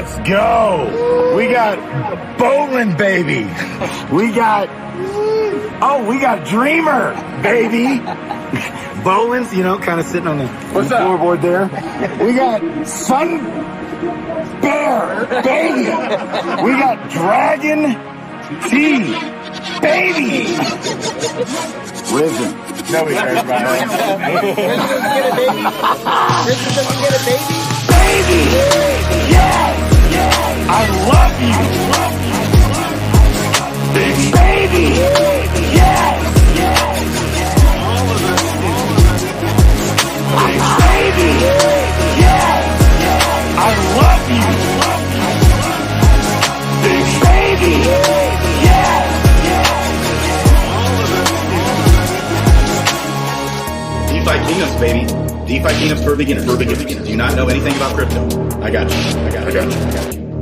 Let's go. We got Bowling, baby. We got Dreamer, baby. Bowlin's, kind of sitting on the floorboard there. We got Sun Bear, baby. We got Dragon T, baby. Risen. Nobody cares about it. Risen doesn't get a baby? Baby! Yes! I love you! Baby! Yes! Baby! Yes! I love you! Baby! Yes! DeFi Kingdoms, baby. DeFi Kingdoms for beginners. Do you not know anything about crypto? I got you.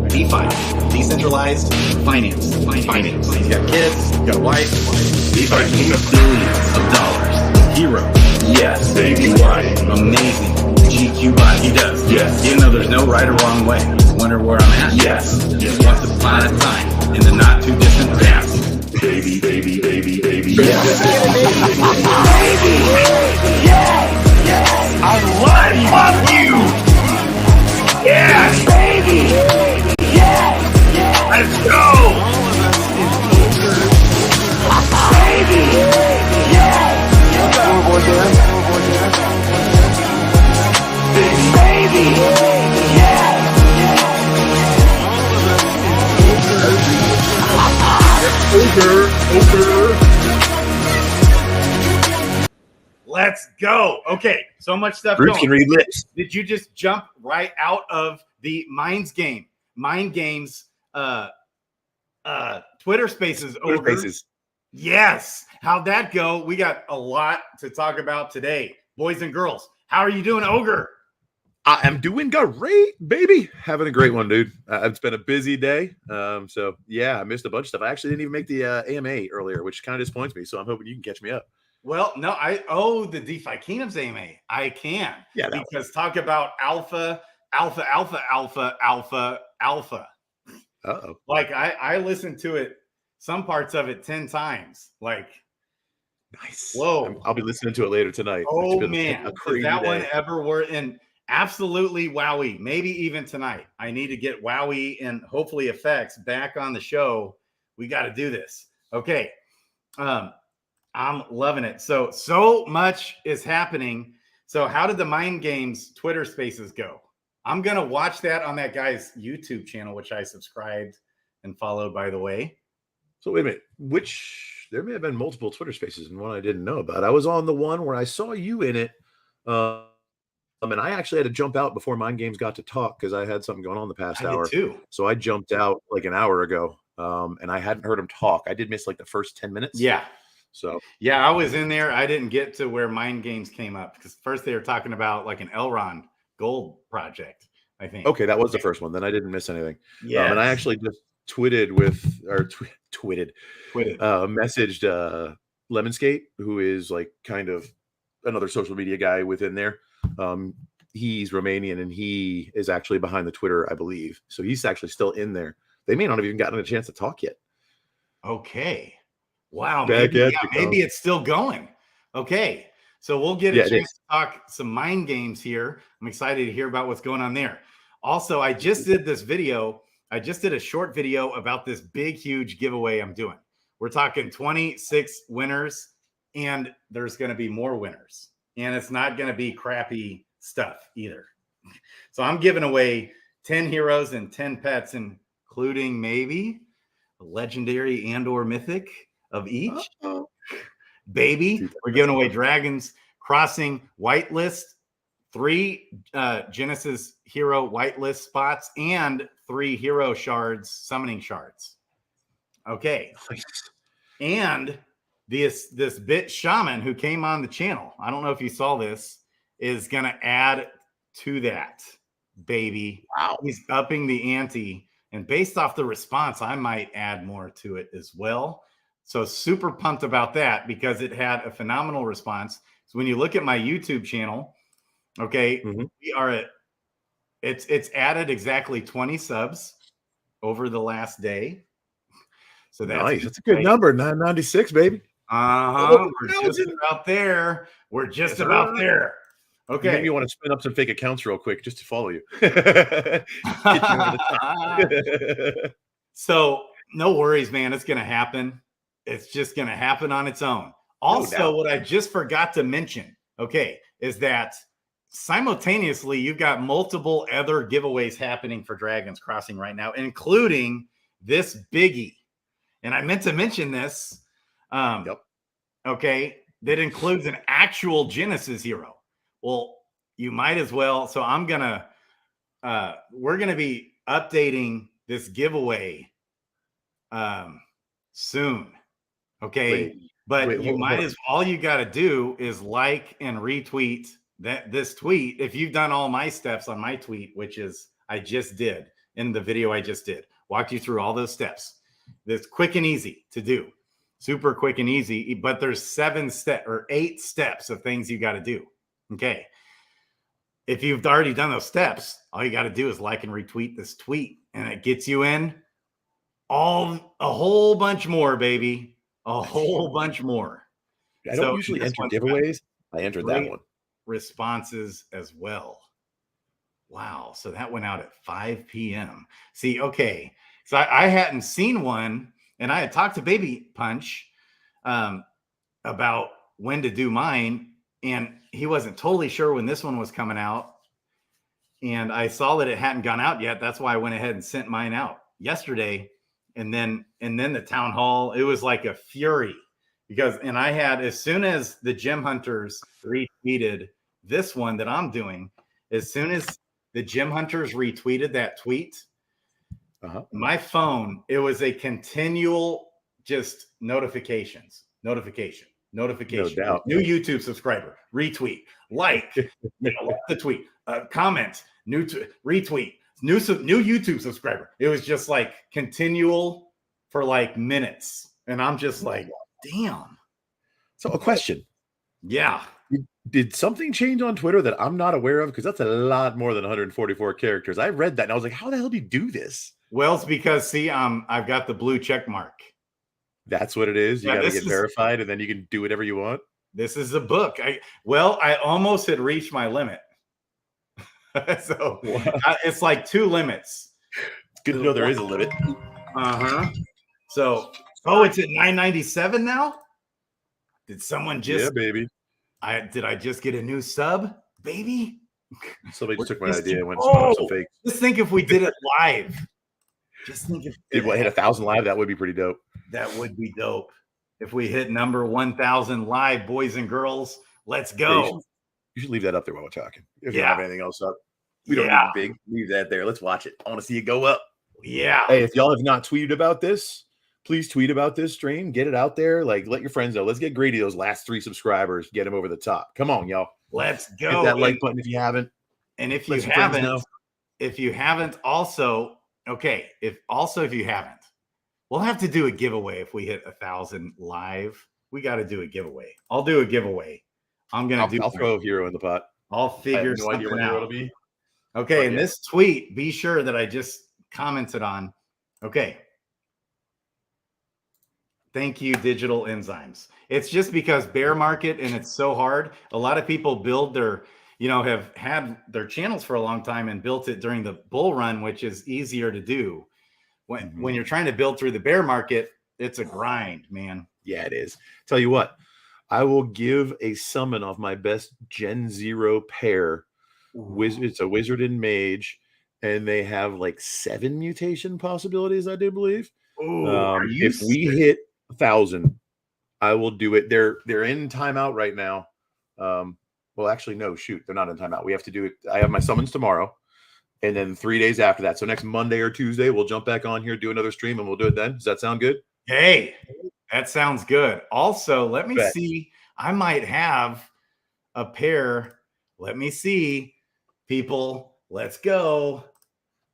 DeFi, decentralized finance. You got kids, you got a wife. DeFi Kingdoms, billions of dollars. Hero. Yes, baby. Why? Amazing. GQ bot. He does. Yes. You know there's no right or wrong way. Wonder where I'm at? Yes. Just once upon a time in the not too distant past. Baby. Yes! I love you! Yes! Baby! Yes! Let's go! Baby! Yes! Baby! Yes! Let's go. Okay, so much stuff Bruce going. can read lips. Did you just jump right out of the Mind Games Twitter Spaces over? Spaces. Yes. How'd that go? We got a lot to talk about today. Boys and girls, how are you doing, Ogre? I am doing great, baby. Having a great one, dude. It's been a busy day. So yeah, I missed a bunch of stuff. I actually didn't even make the AMA earlier, which kind of disappoints me. So I'm hoping you can catch me up. Well, no, I owe the DeFi Kingdoms AMA. I can. Yeah, because talk about alpha. Uh-oh. Like I listened to it, some parts of it 10 times. Like, nice. Whoa. I'll be listening to it later tonight. Oh man, a crazy that day. one ever were in absolutely wowie. Maybe even tonight. I need to get wowie and hopefully effects back on the show. We got to do this. Okay. I'm loving it. So much is happening. So how did the Mind Games Twitter Spaces go? I'm going to watch that on that guy's YouTube channel, which I subscribed and followed, by the way. So wait a minute, there may have been multiple Twitter Spaces and one I didn't know about. I was on the one where I saw you in it. And I actually had to jump out before Mind Games got to talk because I had something going on the past hour. Too. So I jumped out like an hour ago. And I hadn't heard him talk. I did miss like the first 10 minutes. Yeah. So yeah, I was in there. I didn't get to where Mind Games came up because first they were talking about like an Elrond gold project, I think. Okay, that was the first one. Then I didn't miss anything. Yeah, and I actually just messaged Lemonskate, who is like kind of another social media guy within there. He's Romanian and he is actually behind the Twitter, I believe. So he's actually still in there. They may not have even gotten a chance to talk yet. Okay. Wow, maybe it's still going. Okay, so we'll get a chance to talk some Mind Games here. I'm excited to hear about what's going on there. Also, I just did this video. I just did a short video about this big, huge giveaway I'm doing. We're talking 26 winners, and there's going to be more winners. And it's not going to be crappy stuff either. So I'm giving away 10 heroes and 10 pets, including maybe a legendary and or mythic of each. Baby, we're giving away Dragons Crossing whitelist, 3 Genesis Hero whitelist spots, and 3 Hero Shards, summoning shards. Okay. And this bit shaman who came on the channel, I don't know if you saw this, is going to add to that, baby. Wow. He's upping the ante. And based off the response, I might add more to it as well. So super pumped about that because it had a phenomenal response. So when you look at my YouTube channel, okay, we are at It's added exactly 20 subs over the last day. So that's nice. That's a good number. 996, baby. We're just about there. We're just about there. Okay. You made me want to spin up some fake accounts real quick just to follow you. Get you over the top. So no worries, man. It's gonna happen. It's just gonna happen on its own. Also, what I just forgot to mention, okay, is that simultaneously you've got multiple other giveaways happening for Dragons Crossing right now, including this biggie. And I meant to mention this. Okay, that includes an actual Genesis hero. Well, you might as well. So I'm gonna we're gonna be updating this giveaway soon. Okay. You might as all you got to do is like and retweet this tweet. If you've done all my steps on my tweet, which is I just did in the video I just did, walked you through all those steps. That's quick and easy to do, super quick and easy. But there's 8 steps of things you got to do. Okay. If you've already done those steps, all you got to do is like and retweet this tweet, and it gets you in a whole bunch more, baby. A whole bunch more. I don't usually enter giveaways. I entered that one. Responses as well. Wow. So that went out at 5 p.m. See, okay. So I hadn't seen one, and I had talked to Baby Punch about when to do mine, and he wasn't totally sure when this one was coming out. And I saw that it hadn't gone out yet. That's why I went ahead and sent mine out yesterday. And then the town hall, it was like a fury because, and I had, as soon as the Gem Hunters retweeted this one that I'm doing, as soon as the Gem Hunters retweeted that tweet, my phone, it was a continual just notifications, notification. No doubt. New YouTube subscriber, retweet, like, the tweet, comment, retweet. New YouTube subscriber. It was just like continual for like minutes. And I'm just like, damn. So a question. Yeah. Did something change on Twitter that I'm not aware of? Because that's a lot more than 144 characters. I read that and I was like, how the hell do you do this? Well, it's because, see, I've got the blue check mark. That's what it is. You got to get verified and then you can do whatever you want. This is a book. I almost had reached my limit. So it's like 2 limits. It's good to know there is a limit. So, it's at 997 now. Did someone just? Yeah, baby. Did I just get a new sub, baby? Somebody just took my idea and went spawn some fake. Just think if we did it live. Just think if it hit 1,000 live, that would be pretty dope. That would be dope. If we hit number 1,000 live, boys and girls, let's go. You should leave that up there while we're talking. If you don't have anything else up, we don't need big. Leave that there. Let's watch it. I want to see it go up. Yeah. Hey, if y'all have not tweeted about this, please tweet about this stream. Get it out there. Like, let your friends know. Let's get Grady those last 3 subscribers. Get him over the top. Come on, y'all. Let's go. Hit that like button if you haven't. And if you haven't, also, okay. If you haven't, we'll have to do a giveaway if we hit 1,000 live. We got to do a giveaway. I'll do a giveaway. I'll throw a hero in the pot. I'll figure something out. It'll be. Okay, and this tweet, be sure that I just commented on. Okay. Thank you, Digital Enzymes. It's just because bear market and it's so hard. A lot of people build their, have had their channels for a long time and built it during the bull run, which is easier to do. When you're trying to build through the bear market, it's a grind, man. Yeah, it is. Tell you what, I will give a summon of my best Gen 0 pair. It's a wizard and mage, and they have like 7 mutation possibilities, I do believe. If we hit 1,000, I will do it. They're in timeout right now. Well, actually, no, shoot, they're not in timeout. We have to do it. I have my summons tomorrow, and then 3 days after that. So next Monday or Tuesday, we'll jump back on here, do another stream, and we'll do it then. Does that sound good? Hey, that sounds good. Also, let me see. I might have a pair. Let me see, people. Let's go.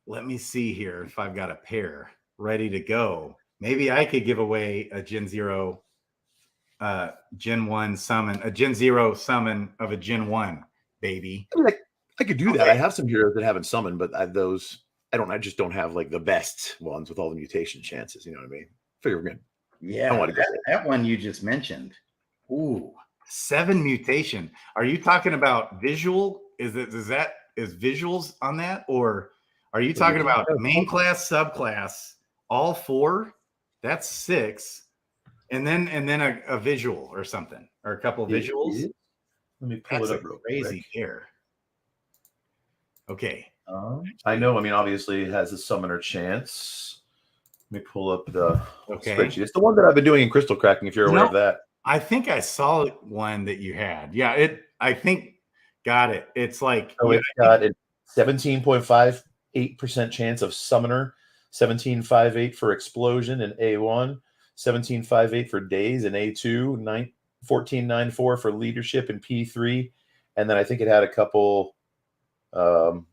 Let me see here if I've got a pair ready to go. Maybe I could give away a Gen 0, Gen 1 summon, a Gen 0 summon of a Gen 1, baby. I could do that. I have some heroes that haven't summoned, but I just don't have like the best ones with all the mutation chances. You know what I mean? Figure we're good. Yeah, that one you just mentioned. Ooh, 7 mutation. Are you talking about visual? Is visuals on that, or are you talking about main class, subclass, all 4? That's 6, and then a visual or something, or a couple of visuals. Let me pull it up real crazy here. Okay. I know. I mean, obviously, it has a summoner chance. Let me pull up the spreadsheet. It's the one that I've been doing in crystal cracking, if you're aware of that. I think I saw one that you had. Yeah, I think got it. It's like it's got a 17.58% chance of summoner, 17.58 for explosion in A1, 17.58 for days in A2, 14.94 for leadership in P3, and then I think it had a couple 2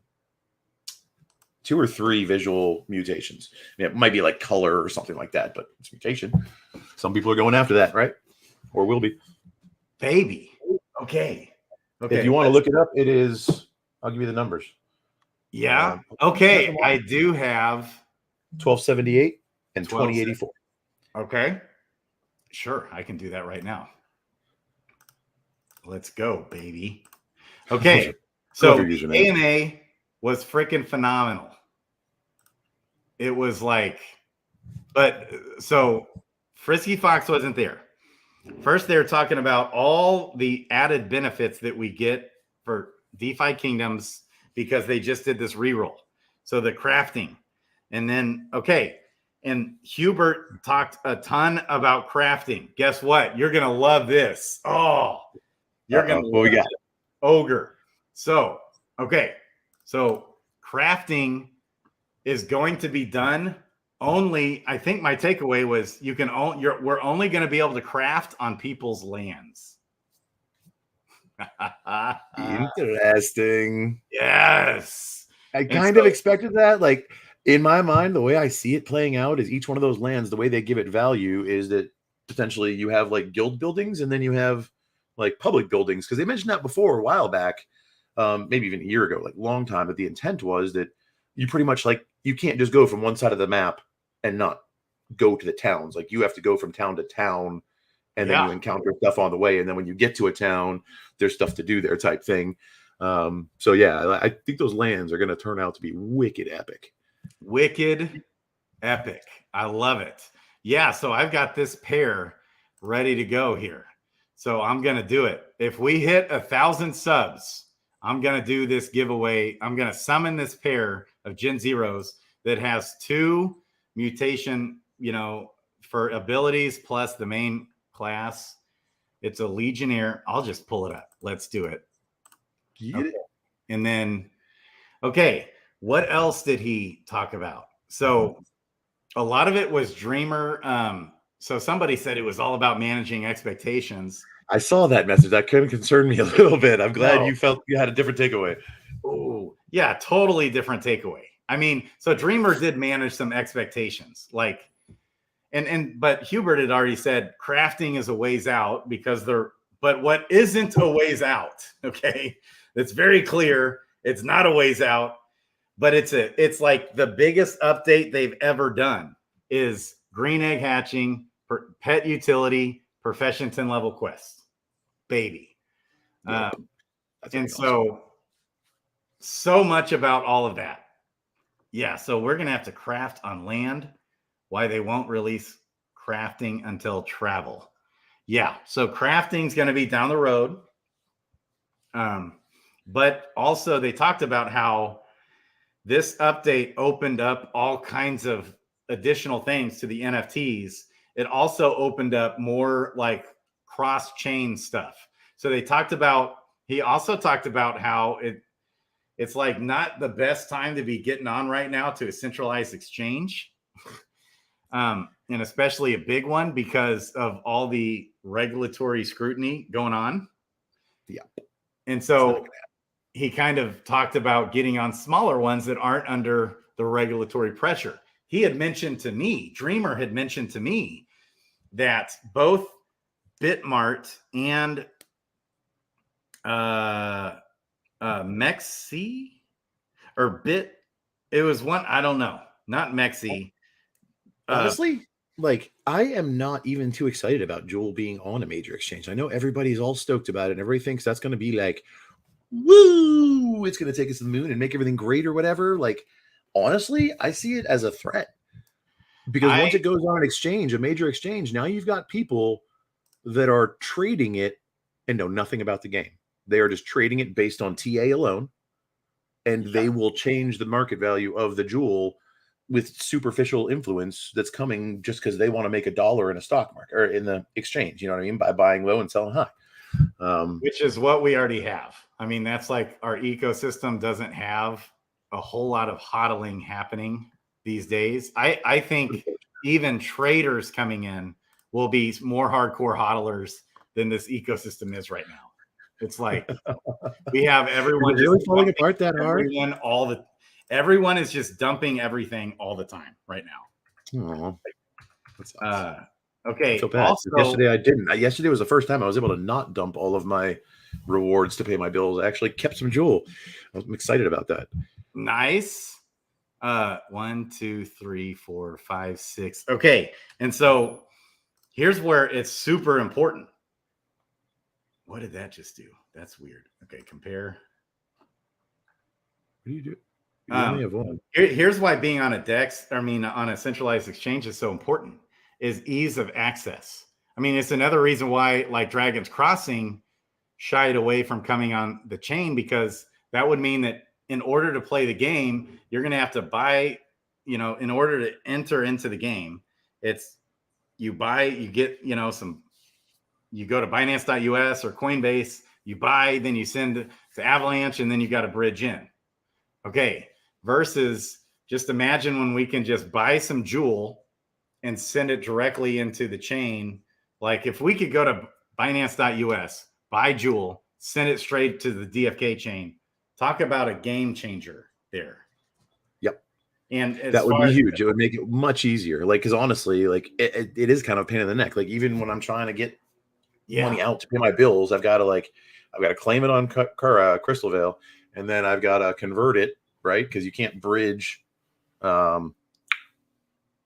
or 3 visual mutations. I mean, it might be like color or something like that, but it's mutation. Some people are going after that, right? Or will be. Baby. Okay. If you want to look it up, it is. I'll give you the numbers. Yeah. Okay. I do have 1278 and 2084. Okay. Sure. I can do that right now. Let's go, baby. Okay. So ANA was freaking phenomenal. It was like, but so Frisky Fox wasn't there. First, they were talking about all the added benefits that we get for DeFi Kingdoms because they just did this reroll. So the crafting. And then, and Hubert talked a ton about crafting. Guess what? You're going to love this. Oh, you're going to love it. OGRE. So, so crafting is going to be done only. I think my takeaway was we're only going to be able to craft on people's lands. Interesting. Yes. I kind of expected that. Like in my mind, the way I see it playing out is each one of those lands, the way they give it value is that potentially you have like guild buildings and then you have like public buildings. Because they mentioned that before a while back, maybe even a year ago, like long time. But the intent was that you pretty much like you can't just go from one side of the map and not go to the towns. Like you have to go from town to town and then you encounter stuff on the way. And then when you get to a town, there's stuff to do there type thing. So yeah, I think those lands are going to turn out to be wicked epic. Wicked epic. I love it. Yeah. So I've got this pair ready to go here. So I'm going to do it. If we hit 1,000 subs, I'm going to do this giveaway. I'm going to summon this pair of Gen Zeros that has 2 mutation, for abilities plus the main class. It's a Legionnaire. I'll just pull it up. Let's do it. Get it. And then, what else did he talk about? So a lot of it was Dreamer. So somebody said it was all about managing expectations. I saw that message. That kind of concerned me a little bit. I'm glad you felt you had a different takeaway. Oh, yeah, totally different takeaway. I mean, so Dreamer did manage some expectations, like, but Hubert had already said crafting is a ways out but what isn't a ways out? It's very clear. It's not a ways out, but it's like the biggest update they've ever done is green egg hatching, pet utility, profession 10 level quest, baby. And so much about all of that. Yeah, so we're going to have to craft on land. Why they won't release crafting until travel. Yeah, so crafting is going to be down the road. But also they talked about how this update opened up all kinds of additional things to the NFTs. It also opened up more like cross-chain stuff. So he also talked about how it's like not the best time to be getting on right now to a centralized exchange. And especially a big one because of all the regulatory scrutiny going on. Yeah. And so he kind of talked about getting on smaller ones that aren't under the regulatory pressure. He had mentioned to me, Dreamer had mentioned to me that both Bitmart and Mexi or Bit. It was one. I don't know. Not Mexi. Honestly, like I am not even too excited about Jewel being on a major exchange. I know everybody's all stoked about it, and everybody thinks that's going to be like, woo! It's going to take us to the moon and make everything great or whatever. Like, honestly, I see it as a threat because once it goes on an exchange, a major exchange, now you've got people that are trading it and know nothing about the game. They are just trading it based on TA alone, and they will change the market value of the Jewel with superficial influence that's coming just because they want to make $1 in a stock market or in the exchange. You know what I mean? By buying low and selling high. Which is what we already have. I mean, that's like our ecosystem doesn't have a whole lot of hodling happening these days. I think even traders coming in will be more hardcore hodlers than this ecosystem is right now. It's like we have everyone really falling apart that hard. Everyone is just dumping everything all the time right now. Okay. I feel bad. Also, yesterday I didn't. Yesterday was the first time I was able to not dump all of my rewards to pay my bills. I actually kept some Jewel. I'm excited about that. Nice. 1, 2, 3, 4, 5, 6. Okay. And so here's where it's super important. What did that just do? That's weird. Okay, compare. What do you do? You only have one. Here's why being on a DEX, on a centralized exchange is so important, is ease of access. I mean, it's another reason why like Dragon's Crossing shied away from coming on the chain, because that would mean that in order to play the game, you're going to have to buy, in order to enter into the game, you go to Binance.us or Coinbase, you buy, then you send to Avalanche, and then you got to bridge in. Okay. Versus just imagine when we can just buy some Jewel and send it directly into the chain. Like if we could go to Binance.us, buy Jewel, send it straight to the DFK chain, talk about a game changer there. Yep. And that would be huge. It would make it much easier. Like, cause honestly, like it is kind of a pain in the neck. Like even when I'm trying to get money out to pay my bills, I've got to claim it on Crystal Vale, and then I've got to convert it, right? Because you can't bridge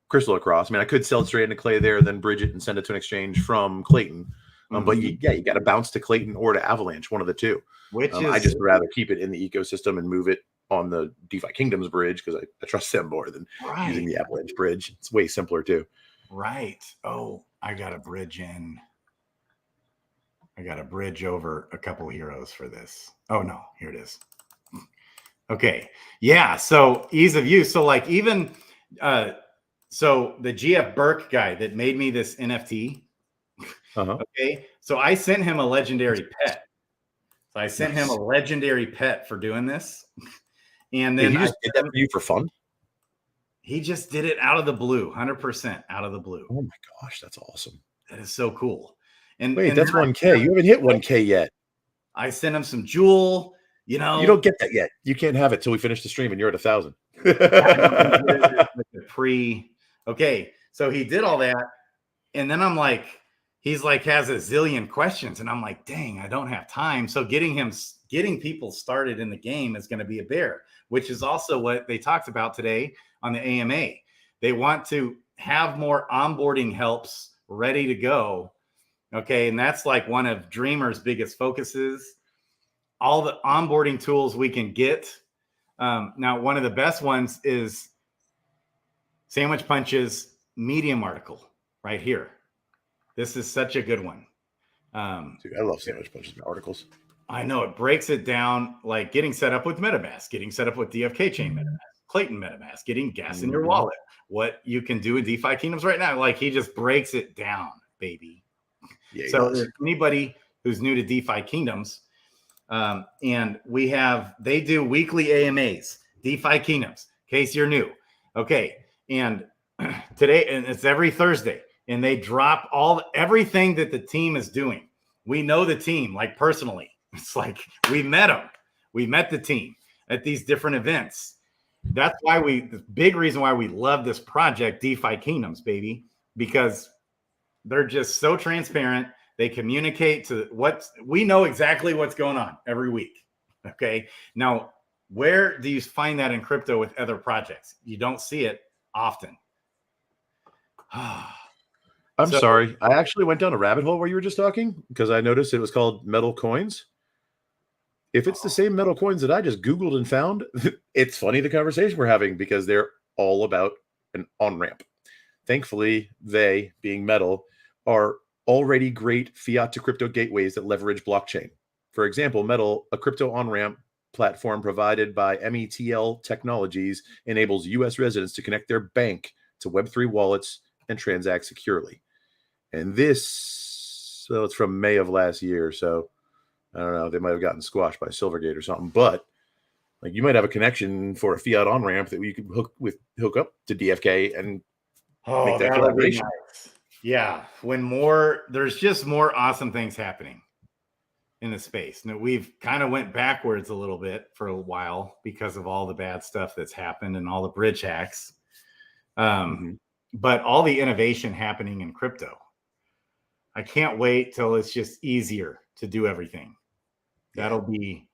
Crystal across. I mean, I could sell it straight into Clay there, then bridge it and send it to an exchange from Klaytn. But you got to bounce to Klaytn or to Avalanche, one of the two. Which I just rather keep it in the ecosystem and move it on the DeFi Kingdoms bridge because I trust them more than using the Avalanche bridge. It's way simpler too. Right. Oh, I got to bridge in. I got to bridge over a couple heroes for this. Oh no, here it is. Okay. Yeah. So ease of use. So like even, so the GF Burke guy that made me this NFT. Okay. So I sent him a legendary pet. So I sent him a legendary pet for doing this. And then he just did that for you for fun. He just did it out of the blue, 100% out of the blue. Oh my gosh. That's awesome. That is so cool. And wait, that's 1K. You haven't hit 1K yet. I sent him some Jewel. You don't get that yet. You can't have it till we finish the stream and you're at 1,000. Okay. So he did all that. And then I'm like, he's like, has a zillion questions. And I'm like, dang, I don't have time. So getting people started in the game is going to be a bear, which is also what they talked about today on the AMA. They want to have more onboarding helps ready to go. Okay. And that's like one of Dreamer's biggest focuses. All the onboarding tools we can get. Now, one of the best ones is Sandwich Punch's Medium article right here. This is such a good one. Dude, I love Sandwich Punch's articles. I know it breaks it down, like getting set up with MetaMask, getting set up with DFKChain MetaMask, Klaytn MetaMask, getting gas in your wallet, what you can do in DeFi Kingdoms right now. Like he just breaks it down, baby. Yeah, so if anybody who's new to DeFi Kingdoms, and they do weekly AMAs, DeFi Kingdoms, in case you're new. Okay. And today, and it's every Thursday, and they drop everything that the team is doing. We know the team, like personally. It's like we met them. We met the team at these different events. That's why the big reason why we love this project, DeFi Kingdoms, baby, because they're just so transparent. They communicate to we know exactly what's going on every week. Okay. Now, where do you find that in crypto with other projects? You don't see it often. I'm sorry. I actually went down a rabbit hole where you were just talking because I noticed it was called metal coins. If it's the same metal coins that I just Googled and found, it's funny the conversation we're having because they're all about an on-ramp. Thankfully, they, being metal, are already great fiat to crypto gateways that leverage blockchain. For example, Metal, a crypto on-ramp platform provided by METL Technologies, enables U.S. residents to connect their bank to Web3 wallets and transact securely. And this, so it's from May of last year, so I don't know, they might have gotten squashed by Silvergate or something, but like you might have a connection for a fiat on-ramp that you could hook up to DFK and make that collaboration. Nice. Yeah, there's just more awesome things happening in the space. Now, we've kind of went backwards a little bit for a while because of all the bad stuff that's happened and all the bridge hacks. But all the innovation happening in crypto, I can't wait till it's just easier to do everything. That'll be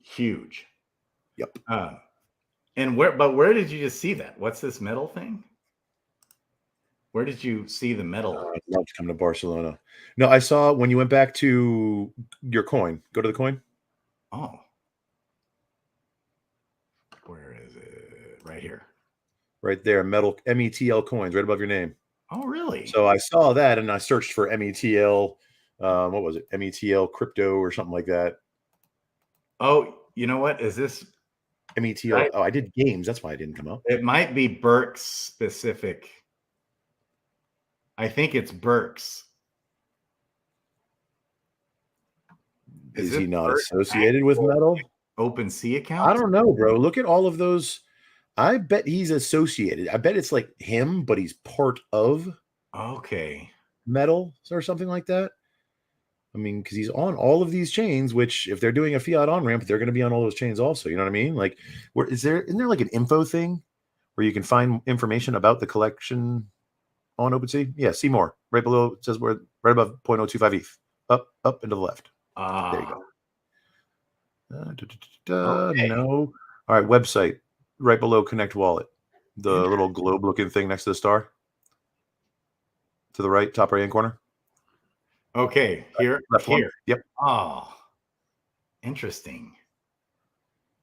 huge. Yep. And where did you just see that? What's this metal thing? Where did you see the metal? I'd love to come to Barcelona. No, I saw when you went back to your coin. Go to the coin. Oh. Where is it? Right here. Right there. Metal METL coins right above your name. Oh, really? So I saw that and I searched for METL. What was it? METL crypto or something like that. Oh, you know what? Is this METL? Right? Oh, I did games. That's why I didn't come up. It might be Burks specific. I think it's Burks. Is he not associated with Metal? OpenSea account? I don't know, bro. Look at all of those. I bet he's associated. I bet it's like him, but he's part of Metal or something like that. I mean, because he's on all of these chains, which if they're doing a fiat on-ramp, they're going to be on all those chains also. You know what I mean? Like, isn't there like an info thing where you can find information about the collection on OpenSea? Yeah, see more. Right below, it says we're right above 0.025 ETH. Up and to the left. There you go. No. All right, website. Right below Connect Wallet. The little globe-looking thing next to the star. To the right, top right-hand corner. Okay, here. Left here. One. Yep. Oh, interesting.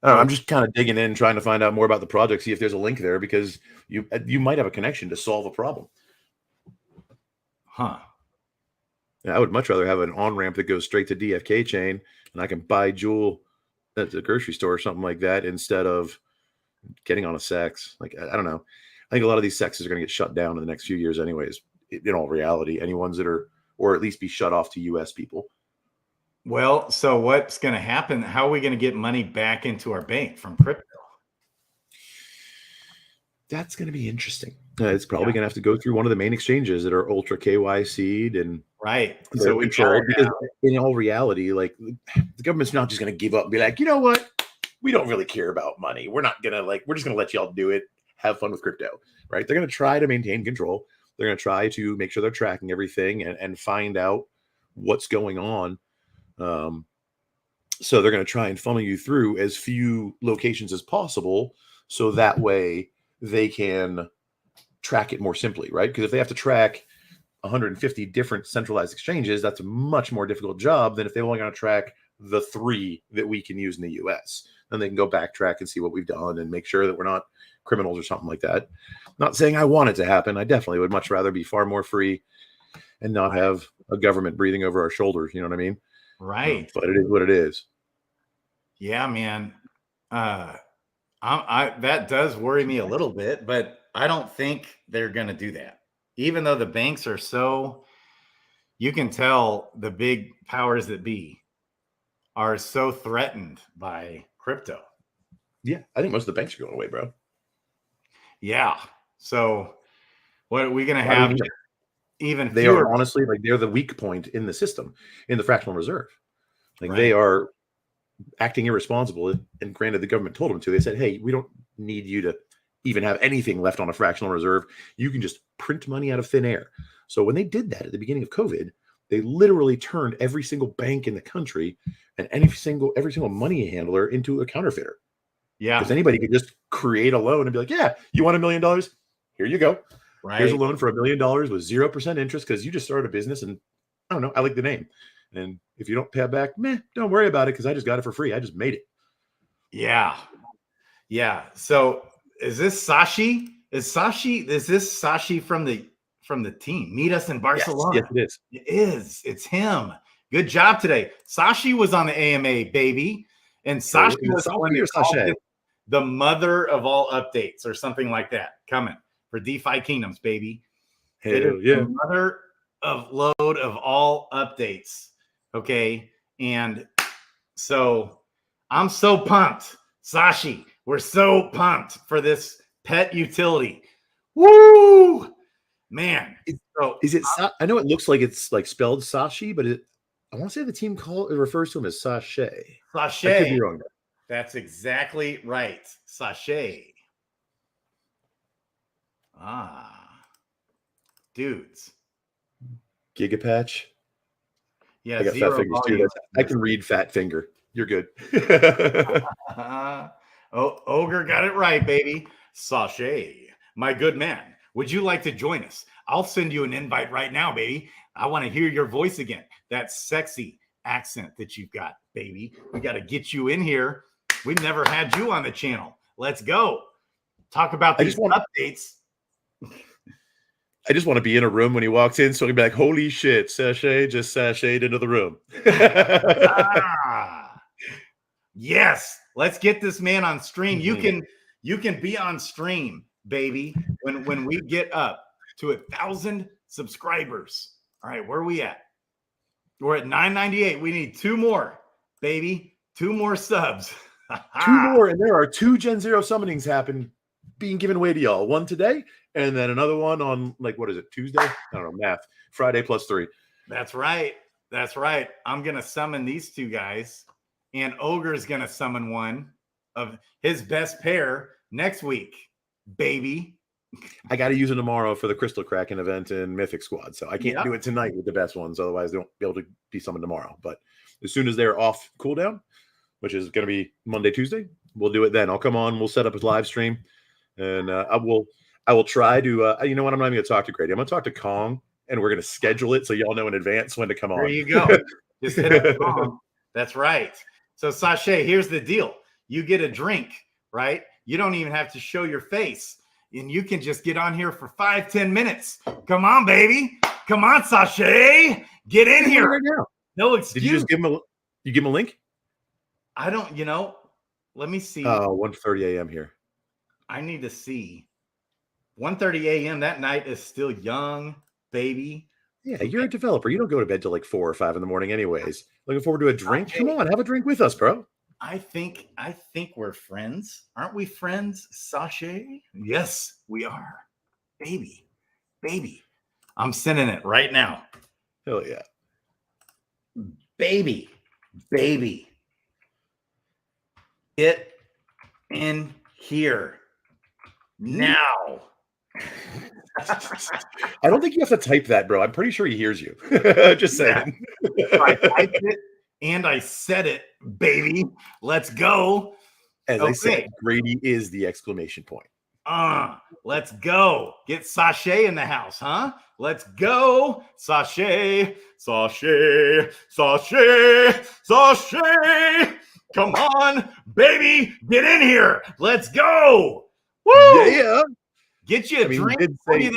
I don't know, I'm just kind of digging in, trying to find out more about the project, see if there's a link there, because you might have a connection to solve a problem. Huh. Yeah, I would much rather have an on-ramp that goes straight to DFKChain, and I can buy Jewel at the grocery store or something like that instead of getting on a SEX. Like, I don't know. I think a lot of these SEXs are going to get shut down in the next few years anyways, in all reality. Any ones that are, or at least be shut off to U.S. people. Well, so what's going to happen? How are we going to get money back into our bank from crypto? That's going to be interesting. It's probably going to have to go through one of the main exchanges that are ultra KYC'd and so we controlled. Because in all reality, like the government's not just going to give up and be like, you know what? We don't really care about money. We're not going to we're just going to let y'all do it. Have fun with crypto, right? They're going to try to maintain control. They're going to try to make sure they're tracking everything and find out what's going on. So they're going to try and funnel you through as few locations as possible. So that way they can track it more simply, right? Because if they have to track 150 different centralized exchanges, that's a much more difficult job than if they're only going to track the 3 that we can use in the US. Then they can go backtrack and see what we've done and make sure that we're not criminals or something like that. Not saying I want it to happen. I definitely would much rather be far more free and not have a government breathing over our shoulders. You know what I mean? Right. But it is what it is. Yeah, man. That does worry me a little bit, but I don't think they're going to do that. Even though the banks are so, you can tell the big powers that be are so threatened by crypto. Yeah, I think most of the banks are going away, bro. Yeah. So what are we going to have? Even they are honestly like they're the weak point in the system, in the fractional reserve. Like they are acting irresponsible. And granted, the government told them to. They said, hey, we don't need you to even have anything left on a fractional reserve. You can just print money out of thin air. So when they did that at the beginning of COVID, They literally turned every single bank in the country and every single money handler into a counterfeiter. Yeah. Because anybody could just create a loan and be like, yeah, you want $1 million? Here you go. Right. Here's a loan for $1 million with 0% interest because you just started a business and I don't know, I like the name. And if you don't pay it back, don't worry about it because I just got it for free. I just made it. Yeah. Yeah. So is this Sashi? Is this Sashi from the team? Meet us in Barcelona. Yes, it is. It is. It's him. Good job today. Sashi was on the AMA, baby. And Sashi was the mother of all updates or something like that coming for DeFi Kingdoms, baby. Hell yeah. The mother of load of all updates. Okay. And so I'm so pumped. Sashi, we're so pumped for this pet utility. Woo! Man. Is it? I know it looks like it's like spelled Sashi, but I want to say the team refers to him as Sachet. Sachet. I could be wrong. That's exactly right. Sachet. Dudes. Gigapatch. Yeah, I got fat fingers too. I can read fat finger. You're good. Ogre got it right, baby. Sachet. My good man, would you like to join us? I'll send you an invite right now, baby. I want to hear your voice again. That sexy accent that you've got, baby. We got to get you in here. We've never had you on the channel. Let's go. Talk about these updates. I just want to be in a room when he walks in, so he'll be like, holy shit, Sachet just sashayed into the room. Yes. Let's get this man on stream. You can be on stream, baby, when we get up to 1,000 subscribers. All right, where are we at? We're at 998. We need 2 more, baby. 2 more subs. 2 more, and there are 2 Gen 0 summonings being given away to y'all. One today, and then another one on, like, what is it, Tuesday? I don't know, math. Friday +3. That's right. That's right. I'm going to summon these 2 guys, and Ogre's going to summon one of his best pair next week, baby. I got to use it tomorrow for the Crystal Kraken event in Mythic Squad, so I can't do it tonight with the best ones. Otherwise, they won't be able to be summoned tomorrow. But as soon as they're off cooldown, which is going to be Monday, Tuesday, we'll do it then. I'll come on. We'll set up a live stream, and I will try to. You know what? I'm not even going to talk to Grady. I'm going to talk to Kong, and we're going to schedule it so y'all know in advance when to come on. There you go. Just hit up Kong. That's right. So Sachet, here's the deal. You get a drink, right? You don't even have to show your face. And you can just get on here for 5-10 minutes. Come on, baby. Come on, Sachet. Get in here right now. No excuse. Did you just give him a link? I don't, let me see. 1:30 a.m. here. I need to see. 1:30 a.m. that night is still young, baby. Yeah, you're a developer. You don't go to bed till like 4 or 5 in the morning anyways. Looking forward to a drink? Come on, have a drink with us, bro. I think we're friends. Aren't we friends, Sachet? Yes, we are. Baby. I'm sending it right now. Hell yeah. Baby. Get in here now. I don't think you have to type that, bro. I'm pretty sure he hears you. Just saying. I typed it and I said it, baby. Let's go. As I said, Grady is the exclamation point. Let's go. Get Sachet in the house, huh? Let's go. Sachet. Come on, baby. Get in here. Let's go. Woo! Yeah. Get you a drink. You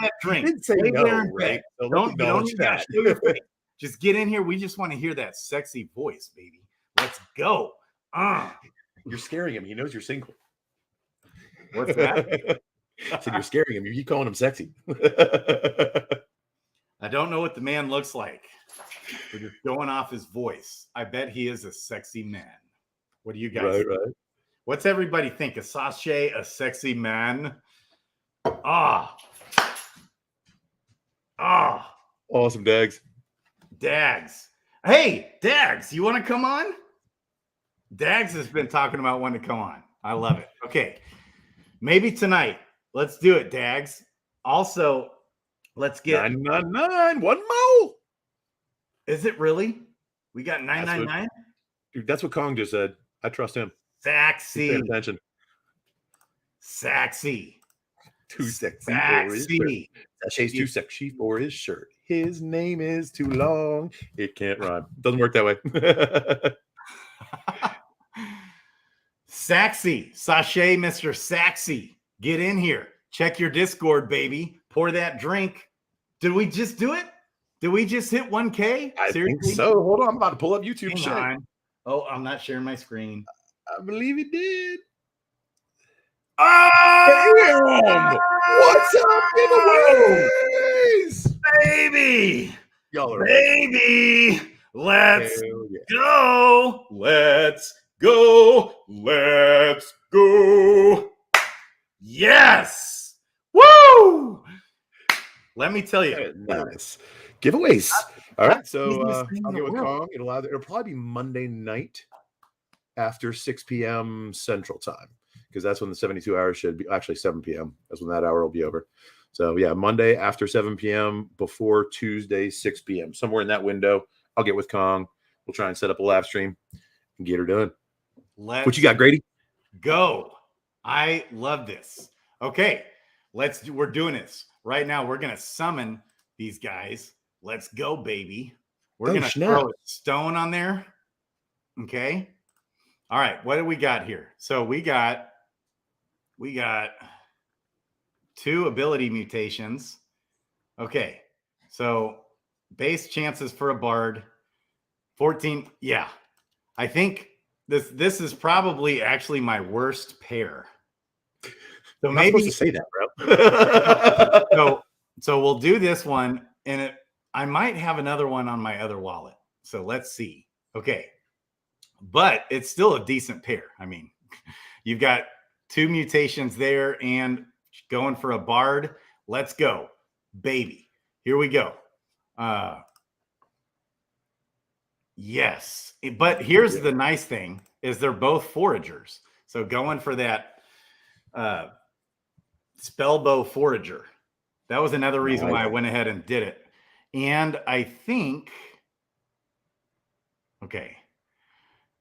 that drink. Did say no, right? So don't just get in here. We just want to hear that sexy voice, baby. Let's go. You're scaring him. He knows you're single. What's that? I said you're scaring him. You keep calling him sexy. I don't know what the man looks like. We're just going off his voice. I bet he is a sexy man. What do you guys think? Right. What's everybody think? Is Sachet a sexy man? Awesome, Dags. Hey, Dags, you want to come on? Dags has been talking about wanting to come on. I love it. Okay. Maybe tonight. Let's do it, Dags. Also, let's get 999. One more. Is it really? We got 999? Dude, that's what Kong just said. I trust him. Sexy. Pay attention. Sexy. Too sexy for his shirt. Sachay's too sexy for his shirt. His name is too long. It can't rhyme. Doesn't work that way. Sexy. Sachet, Mr. Sexy. Get in here. Check your Discord, baby. Pour that drink. Did we just do it? Did we just hit 1K? I think so. Hold on. I'm about to pull up YouTube. Hang on. Oh, I'm not sharing my screen. I believe it did. Oh! Damn! What's up, giveaways? Baby! Y'all are baby! Let's go! Let's go! Let's go! Yes! Woo! Let me tell you. Nice. Giveaways. All right. So I'll get with Kong. It'll probably be Monday night after 6 p.m. Central Time, because that's when the 72 hours should be. Actually, 7 p.m. That's when that hour will be over. So yeah, Monday after 7 p.m. before Tuesday 6 p.m. Somewhere in that window, I'll get with Kong. We'll try and set up a live stream and get her done. What you got, Grady? Go. I love this. Okay, we're doing this right now. We're gonna summon these guys. Let's go, baby. We're gonna throw a stone on there. Okay. All right. What do we got here? So we got 2 ability mutations. Okay. So base chances for a bard, 14. Yeah. I think this is probably actually my worst pair. So I'm maybe not supposed to say that, bro. so we'll do this one, and I might have another one on my other wallet. So let's see. Okay. But it's still a decent pair. I mean, you've got 2 mutations there and going for a bard. Let's go, baby. Here we go. Yes. But here's the nice thing is they're both foragers. So going for that Spellbow Forager. That was another reason why I went ahead and did it. And I think, okay,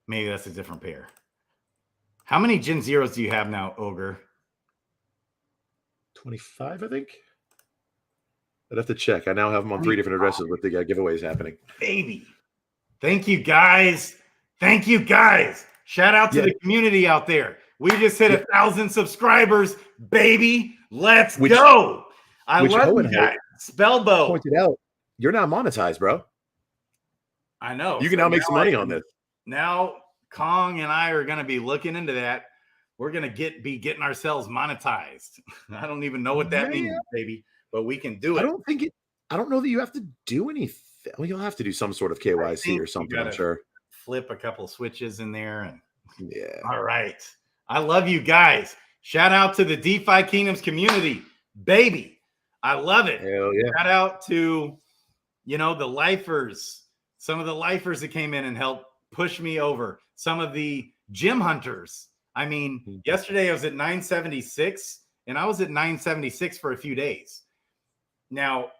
maybe that's a different pair. How many Gen Zeros do you have now, Ogre? 25, I think. I'd have to check. I now have them on 3 different addresses with the giveaways happening. Baby. Thank you, guys. Thank you, guys. Shout out to the community out there. We just hit 1,000 subscribers, baby. Let's go. I love you guys. Spellbow pointed out, you're not monetized, bro. I know. You can now make some money on this. Now, Kong and I are going to be looking into that. We're going to be getting ourselves monetized. I don't even know what that means, baby, but we can do it. I don't know that you have to do anything. Well, you'll have to do some sort of KYC or something, I'm sure. Flip a couple switches in there. And yeah. All right. I love you guys. Shout out to the DeFi Kingdoms community, baby. I love it. Hell yeah. Shout out to, the lifers, some of the lifers that came in and helped push me over. Some of the gym hunters. I mean, yesterday I was at 976 and I was at 976 for a few days. Now,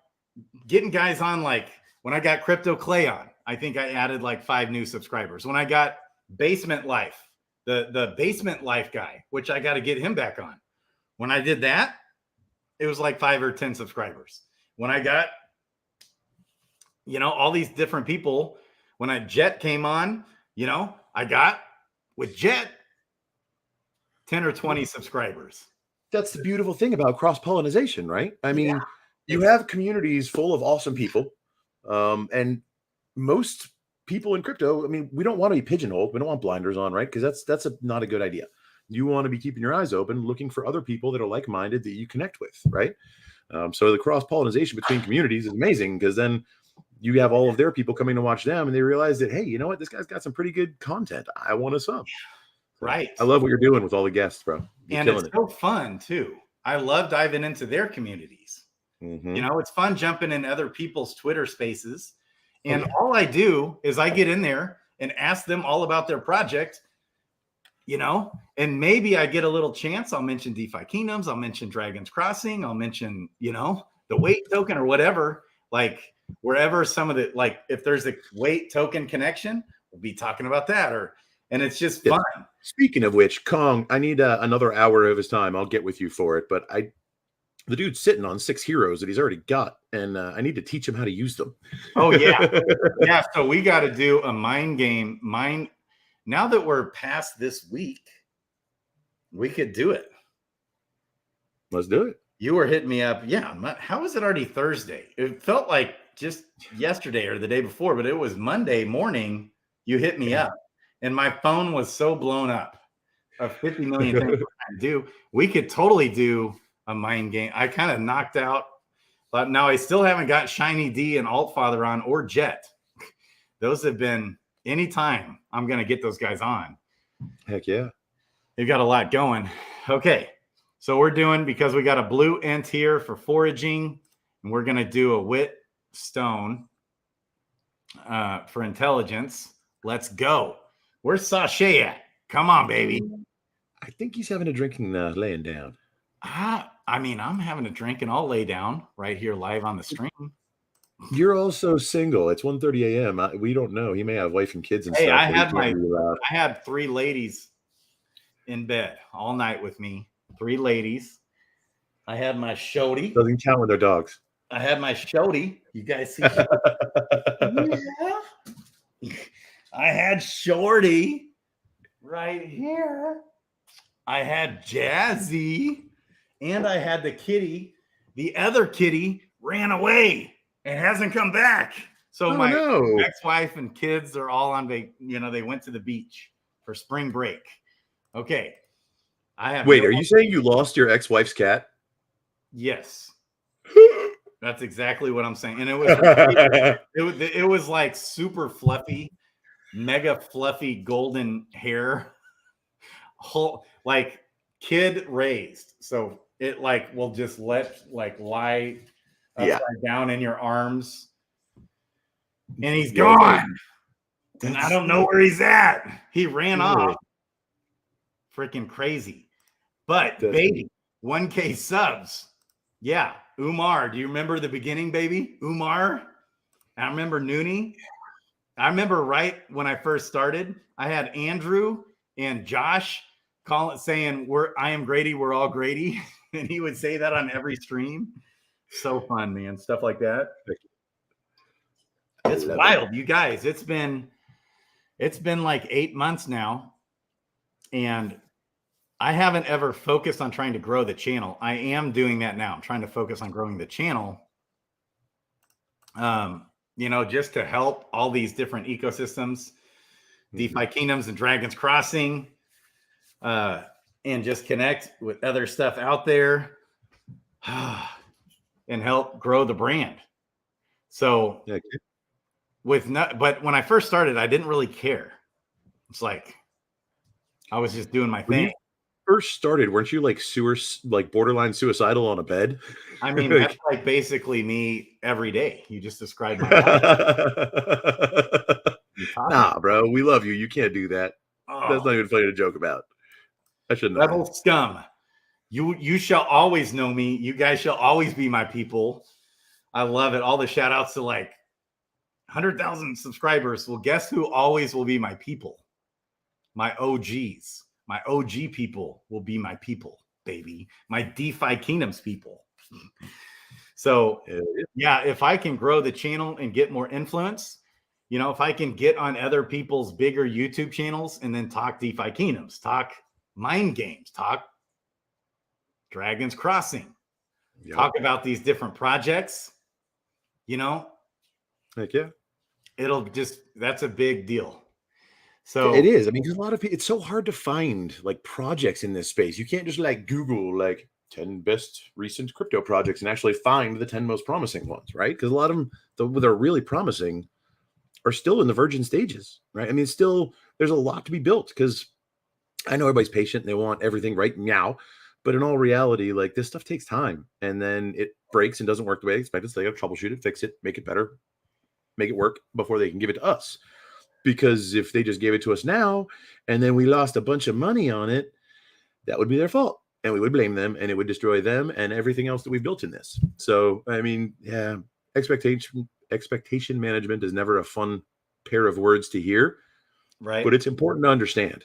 getting guys on, like when I got Crypto Clay on, I think I added like 5 new subscribers. When I got Basement Life, the Basement Life guy, which I got to get him back on. When I did that, it was like 5 or 10 subscribers. When I got, all these different people, when Jet came on, I got with Jet 10 or 20 subscribers. That's the beautiful thing about cross-pollination, right? I mean, you have communities full of awesome people. And most people in crypto, I mean, we don't want to be pigeonholed. We don't want blinders on, right? Because that's not a good idea. You want to be keeping your eyes open, looking for other people that are like-minded that you connect with, right? So the cross-pollination between communities is amazing, because then you have all of their people coming to watch them and they realize that, hey, you know what? This guy's got some pretty good content. I want to sub. Right. I love what you're doing with all the guests, bro. And it's so fun too. I love diving into their communities. Mm-hmm. It's fun jumping in other people's Twitter spaces. And all I do is I get in there and ask them all about their project, and maybe I get a little chance. I'll mention DeFi Kingdoms. I'll mention Dragon's Crossing. I'll mention, the weight token or whatever. Like, wherever some of the, like, if there's a wait token connection, we'll be talking about that. And it's just fun. Speaking of which, Kong, I need another hour of his time. I'll get with you for it. But the dude's sitting on 6 heroes that he's already got, and I need to teach him how to use them. Oh, yeah. Yeah, so we got to do a mind game. Now that we're past this week, we could do it. Let's do it. You were hitting me up. Yeah. How is it already Thursday? It felt like just yesterday or the day before, but it was Monday morning. You hit me up, and my phone was so blown up of 50 million things to do. We could totally do a mind game. I kind of knocked out, but now I still haven't got ChainID and Altfather on or Jet. Those have been anytime I'm going to get those guys on. Heck yeah. They've got a lot going. Okay. So we're doing, because we got a blue ent here for foraging, and we're going to do a wit stone for intelligence. Let's go. Where's Sashay at? Come on, baby. I think he's having a drinking, laying down. I mean, I'm having a drink and I'll lay down right here live on the stream. You're also single. It's 1:30 a.m. We don't know. He may have wife and kids and stuff. I had 3 ladies in bed all night with me. 3 ladies. I had my shorty. Doesn't count with their dogs. I had my shorty. You guys see? I had shorty right here. I had Jazzy, and I had the kitty. The other kitty ran away and hasn't come back. So my ex-wife and kids are all on they went to the beach for spring break. Okay. Wait, are you saying you lost your ex-wife's cat? Yes. That's exactly what I'm saying. And it was like super fluffy, mega fluffy golden hair. Like kid raised. So it like will just lie upside down in your arms. And he's gone. And I don't know where he's at. He ran off. Freaking crazy. But baby, 1K subs. Yeah. Umar. Do you remember the beginning, baby? Umar. I remember Noonie. I remember right when I first started, I had Andrew and Josh saying, I am Grady, we're all Grady. And he would say that on every stream. So fun, man. Stuff like that. It's wild, you guys. It's been like 8 months now. And I haven't ever focused on trying to grow the channel. I am doing that now. I'm trying to focus on growing the channel. Just to help all these different ecosystems, DeFi Kingdoms and Dragons Crossing, and just connect with other stuff out there and help grow the brand. So but when I first started, I didn't really care. It's like I was just doing my thing. First started, weren't you like borderline suicidal on a bed? I mean, that's like basically me every day. You just described my life. Nah, bro, we love you. You can't do that. That's not even funny to joke about. I shouldn't. Rebel scum. You shall always know me. You guys shall always be my people. I love it. All the shout outs to like 100,000 subscribers. Well, guess who always will be my people? My OGs. My OG people will be my people, baby. My DeFi Kingdoms people. So, yeah, if I can grow the channel and get more influence, if I can get on other people's bigger YouTube channels and then talk DeFi Kingdoms, talk mind games, talk Dragons Crossing, talk about these different projects, Heck yeah. That's a big deal. So it is. I mean, because a lot of people, it's so hard to find like projects in this space. You can't just like Google like 10 best recent crypto projects and actually find the 10 most promising ones, right? Because a lot of them that are really promising are still in the virgin stages, right? I mean, there's a lot to be built because I know everybody's patient and they want everything right now, but in all reality, like this stuff takes time, and then it breaks and doesn't work the way they expected. So they got to troubleshoot it, fix it, make it better, make it work before they can give it to us. Because if they just gave it to us now and then we lost a bunch of money on it, that would be their fault. And we would blame them and it would destroy them and everything else that we've built in this. So, I mean, yeah, expectations expectation management is never a fun pair of words to hear, right? But it's important to understand,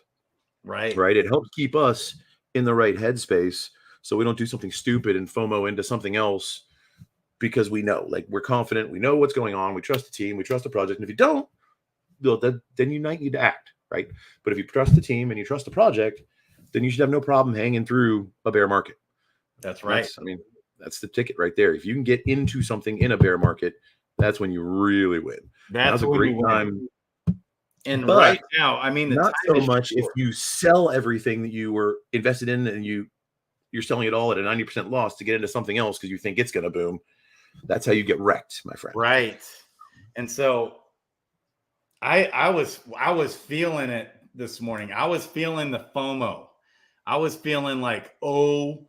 right? It helps keep us in the right headspace so we don't do something stupid and FOMO into something else because we know, like, we're confident, we know what's going on, we trust the team, we trust the project. And if you don't, then you might need to act, right? But if you trust the team and you trust the project, then you should have no problem hanging through a bear market. That's right. That's the ticket right there. If you can get into something in a bear market, that's when you really win. That's a great time. And right now, not so much if you sell everything that you were invested in and you're selling it all at a 90% loss to get into something else because you think it's going to boom. That's how you get wrecked, my friend. Right. And so I was feeling it this morning. I was feeling the FOMO. I was feeling like, oh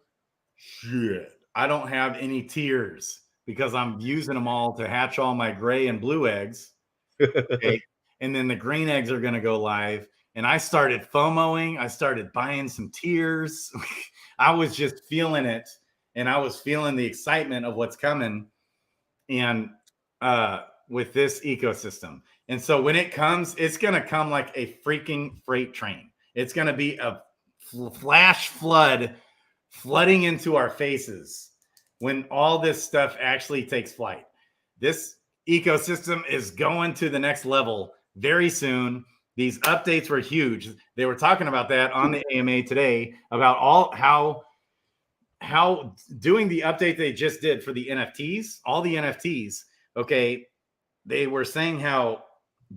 shit, I don't have any tiers because I'm using them all to hatch all my gray and blue eggs. Okay. And then the green eggs are going to go live. And I started FOMOing. I started buying some tiers. I was just feeling it. And I was feeling the excitement of what's coming. And with this ecosystem. And so when it comes, it's going to come like a freaking freight train. It's going to be a flash flood flooding into our faces when all this stuff actually takes flight. This ecosystem is going to the next level very soon. These updates were huge. They were talking about that on the AMA today about how doing the update they just did for the NFTs, all the NFTs. Okay. They were saying how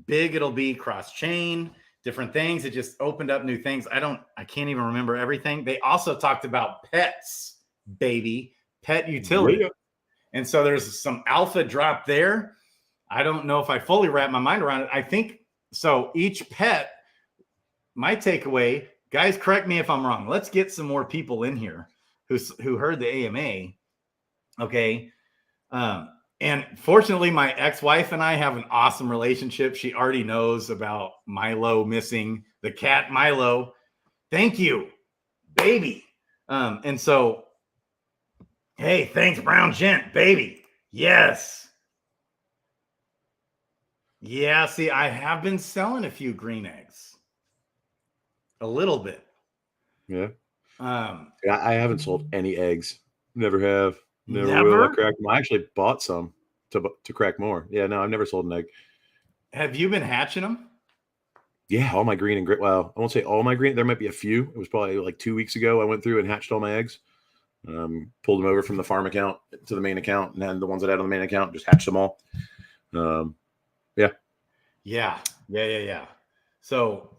big it'll be cross-chain, different things. It just opened up new things. I can't even remember everything. They also talked about pets, baby, pet utility. Yeah. And so there's some alpha drop there. I don't know if I fully wrap my mind around it. I think so. Each pet, my takeaway, guys, correct me if I'm wrong. Let's get some more people in here who heard the AMA. Okay. And fortunately, my ex-wife and I have an awesome relationship. She already knows about Milo missing, the cat Milo. Thank you, baby. And so, hey, thanks, Brown Gent, baby. Yes. Yeah, see, I have been selling a few green eggs. A little bit. Yeah. I haven't sold any eggs. Never have. Never will. I cracked them. I actually bought some to crack more. Yeah, no, I've never sold an egg. Have you been hatching them? Yeah, all my green and gray. Well, I won't say all my green. There might be a few. It was probably like 2 weeks ago. I went through and hatched all my eggs. Pulled them over from the farm account to the main account, and then the ones that I had on the main account, just hatched them all. Yeah. So,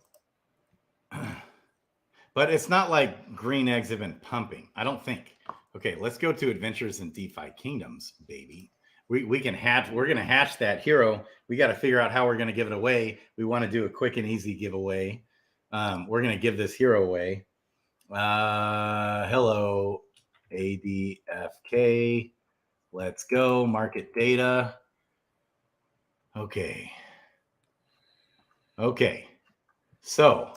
but it's not like green eggs have been pumping. I don't think. Okay, let's go to Adventures in DeFi Kingdoms, baby. We can hatch. We're going to hatch that hero. We got to figure out how we're going to give it away. We want to do a quick and easy giveaway. We're going to give this hero away. Hello, ADFK. Let's go. Market data. Okay. So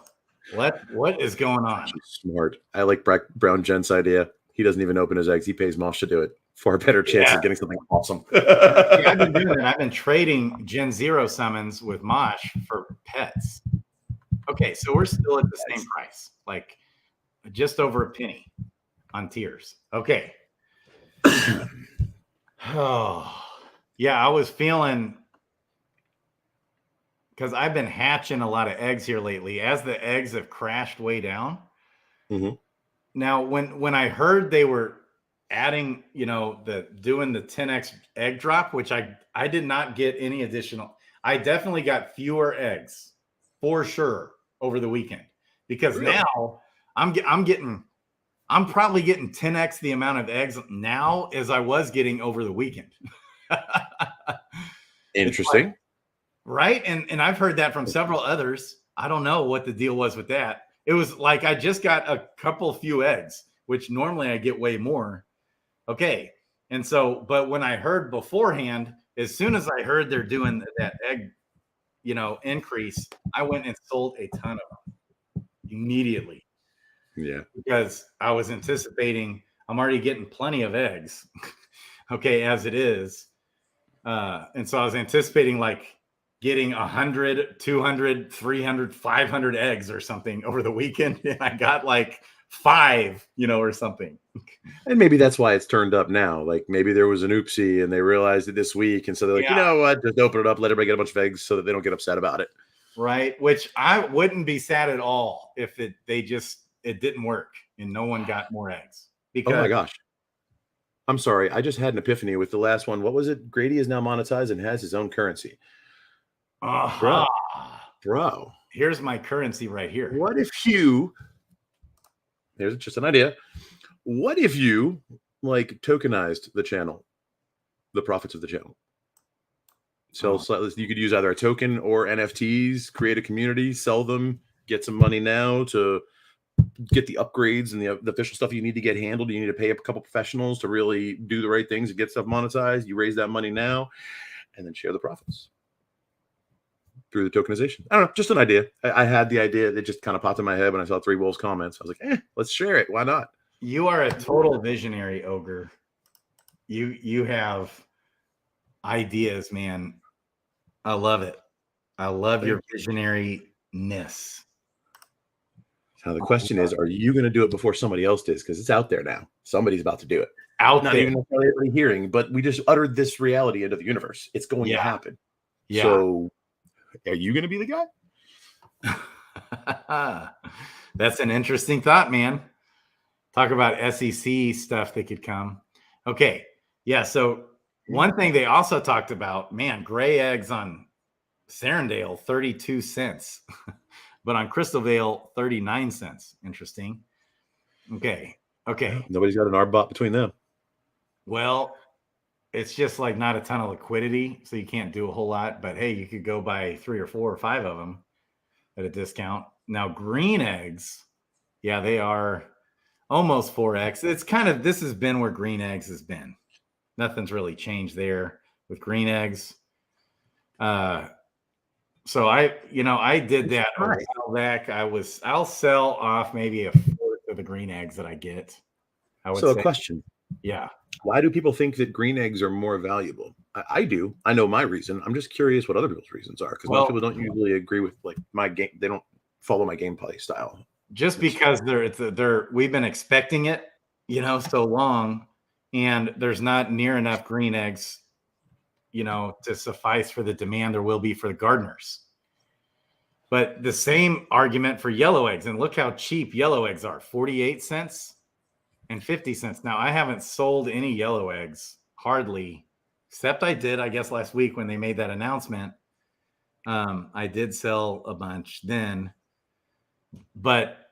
what is going on? Smart. I like Brown Gent's idea. He doesn't even open his eggs. He pays Mosh to do it. Far better chance of getting something awesome. Yeah, I've been doing it. I've been trading Gen Zero summons with Mosh for pets. Okay, so we're still at the same price, like just over a penny on tiers. Okay. Oh, yeah, I was feeling, because I've been hatching a lot of eggs here lately as the eggs have crashed way down. Mm-hmm. Now, when I heard they were adding, doing the 10x egg drop, which I did not get any additional. I definitely got fewer eggs for sure over the weekend, because now I'm probably getting 10x the amount of eggs now as I was getting over the weekend. Interesting. Right. And I've heard that from several others. I don't know what the deal was with that. It was like I just got a few eggs, which normally I get way more. Okay. And so, but when I heard beforehand, as soon as I heard they're doing that egg, increase, I went and sold a ton of them immediately. Yeah. Because I was anticipating I'm already getting plenty of eggs. Okay. As it is. And so I was anticipating like getting 100, 200, 300, 500 eggs or something over the weekend. And I got like 5, or something. And maybe that's why it's turned up now. Like maybe there was an oopsie and they realized it this week. And so they're like, you know what, just open it up, let everybody get a bunch of eggs so that they don't get upset about it. Right. Which I wouldn't be sad at all if it didn't work and no one got more eggs. Because, oh my gosh. I'm sorry. I just had an epiphany with the last one. What was it? Grady is now monetized and has his own currency. Bro. Here's my currency right here. What if here's just an idea. What if you like tokenized the channel, the profits of the channel? So you could use either a token or NFTs, create a community, sell them, get some money now to get the upgrades and the official stuff you need to get handled. You need to pay a couple professionals to really do the right things and get stuff monetized. You raise that money now and then share the profits through the tokenization. I don't know, just an idea. I had the idea that just kind of popped in my head when I saw Three Wolves comments. I was like, let's share it. Why not? You are a total visionary, Ogre. You have ideas, man. I love it. I love your visionary-ness. Now the question is, are you going to do it before somebody else does? Because it's out there now. Somebody's about to do it. Not even necessarily everybody hearing, but we just uttered this reality into the universe. It's going to happen. Yeah. So are you going to be the guy? That's an interesting thought, man. Talk about SEC stuff that could come. Okay. Yeah. So one thing they also talked about, man, gray eggs on Serendale, 32 cents. But on Crystal Vale, 39 cents. Interesting. Okay. Nobody's got an arb bot between them. Well, it's just like not a ton of liquidity, so you can't do a whole lot. But hey, you could go buy 3 or 4 or 5 of them at a discount. Now, green eggs, yeah, they are almost 4x. It's kind of, this has been where green eggs has been. Nothing's really changed there with green eggs. So I did that a while back. I'll sell off maybe a 4th of the green eggs that I get. I would say. A question. Yeah. Why do people think that green eggs are more valuable? I do. I know my reason. I'm just curious what other people's reasons are, because most people don't usually agree with like my game. They don't follow my gameplay style. Just because we've been expecting it, so long, and there's not near enough green eggs, to suffice for the demand there will be for the gardeners. But the same argument for yellow eggs, and look how cheap yellow eggs are, 48 cents and 50 cents. Now, I haven't sold any yellow eggs, hardly, except I did, I guess, last week when they made that announcement. I did sell a bunch then, but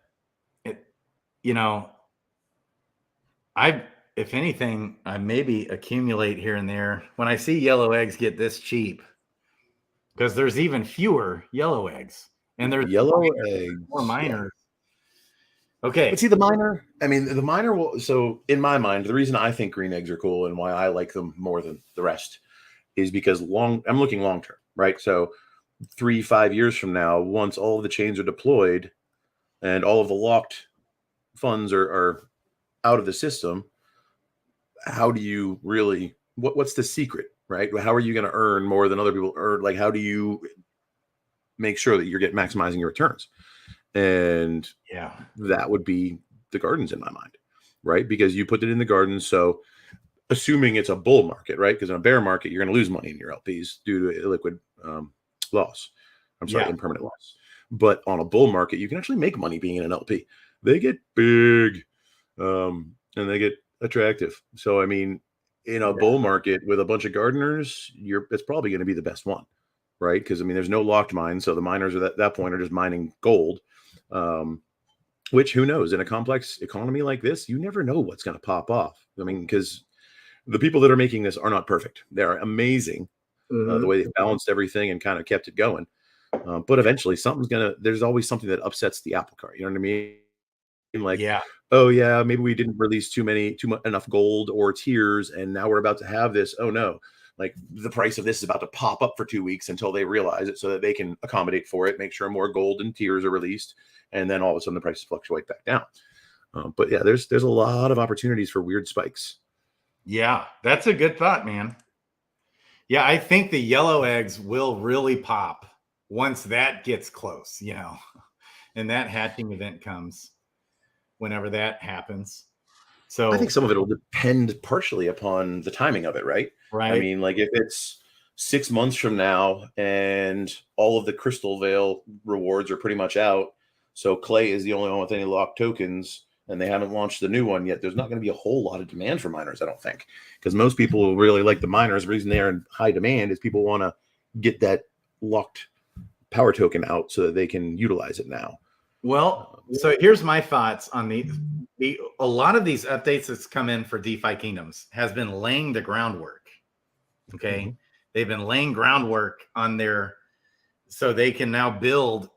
if anything, I maybe accumulate here and there when I see yellow eggs get this cheap, because there's even fewer yellow eggs, and there's more miners. Okay. But see, the miner will, so in my mind, the reason I think green eggs are cool and why I like them more than the rest is because I'm looking long-term, right? So 3-5 years from now, once all of the chains are deployed and all of the locked funds are out of the system, how do you really, what's the secret, right? How are you going to earn more than other people earn? Like, how do you make sure that you're maximizing your returns? And that would be the gardens in my mind, right? Because you put it in the gardens. So assuming it's a bull market, right? Because in a bear market, you're going to lose money in your LPs due to illiquid loss. I'm sorry, impermanent loss. But on a bull market, you can actually make money being in an LP. They get big and they get attractive. So, I mean, in a bull market with a bunch of gardeners, it's probably going to be the best one, right? Because, I mean, there's no locked mine. So the miners at that point are just mining gold. Which, who knows, in a complex economy like this, you never know what's going to pop off. I mean, because the people that are making this are not perfect. They're amazing, the way they balanced everything and kind of kept it going. But eventually there's always something that upsets the apple cart. You know what I mean? Like, oh yeah, maybe we didn't release enough gold or tiers, and now we're about to have this. Oh no, like the price of this is about to pop up for 2 weeks until they realize it so that they can accommodate for it, make sure more gold and tiers are released, and then all of a sudden the prices fluctuate back down. But yeah, there's a lot of opportunities for weird spikes. Yeah, that's a good thought, man. Yeah, I think the yellow eggs will really pop once that gets close, and that hatching event comes whenever that happens. So I think some of it will depend partially upon the timing of it, right? Right. I mean, like if it's 6 months from now and all of the Crystal Veil rewards are pretty much out, so KLAY is the only one with any locked tokens, and they haven't launched the new one yet, there's not going to be a whole lot of demand for miners, I don't think, because most people will really like the miners. The reason they're in high demand is people want to get that locked power token out so that they can utilize it now. Well, so here's my thoughts on a lot of these updates that's come in for DeFi Kingdoms has been laying the groundwork. Okay. They've been laying groundwork on so they can now build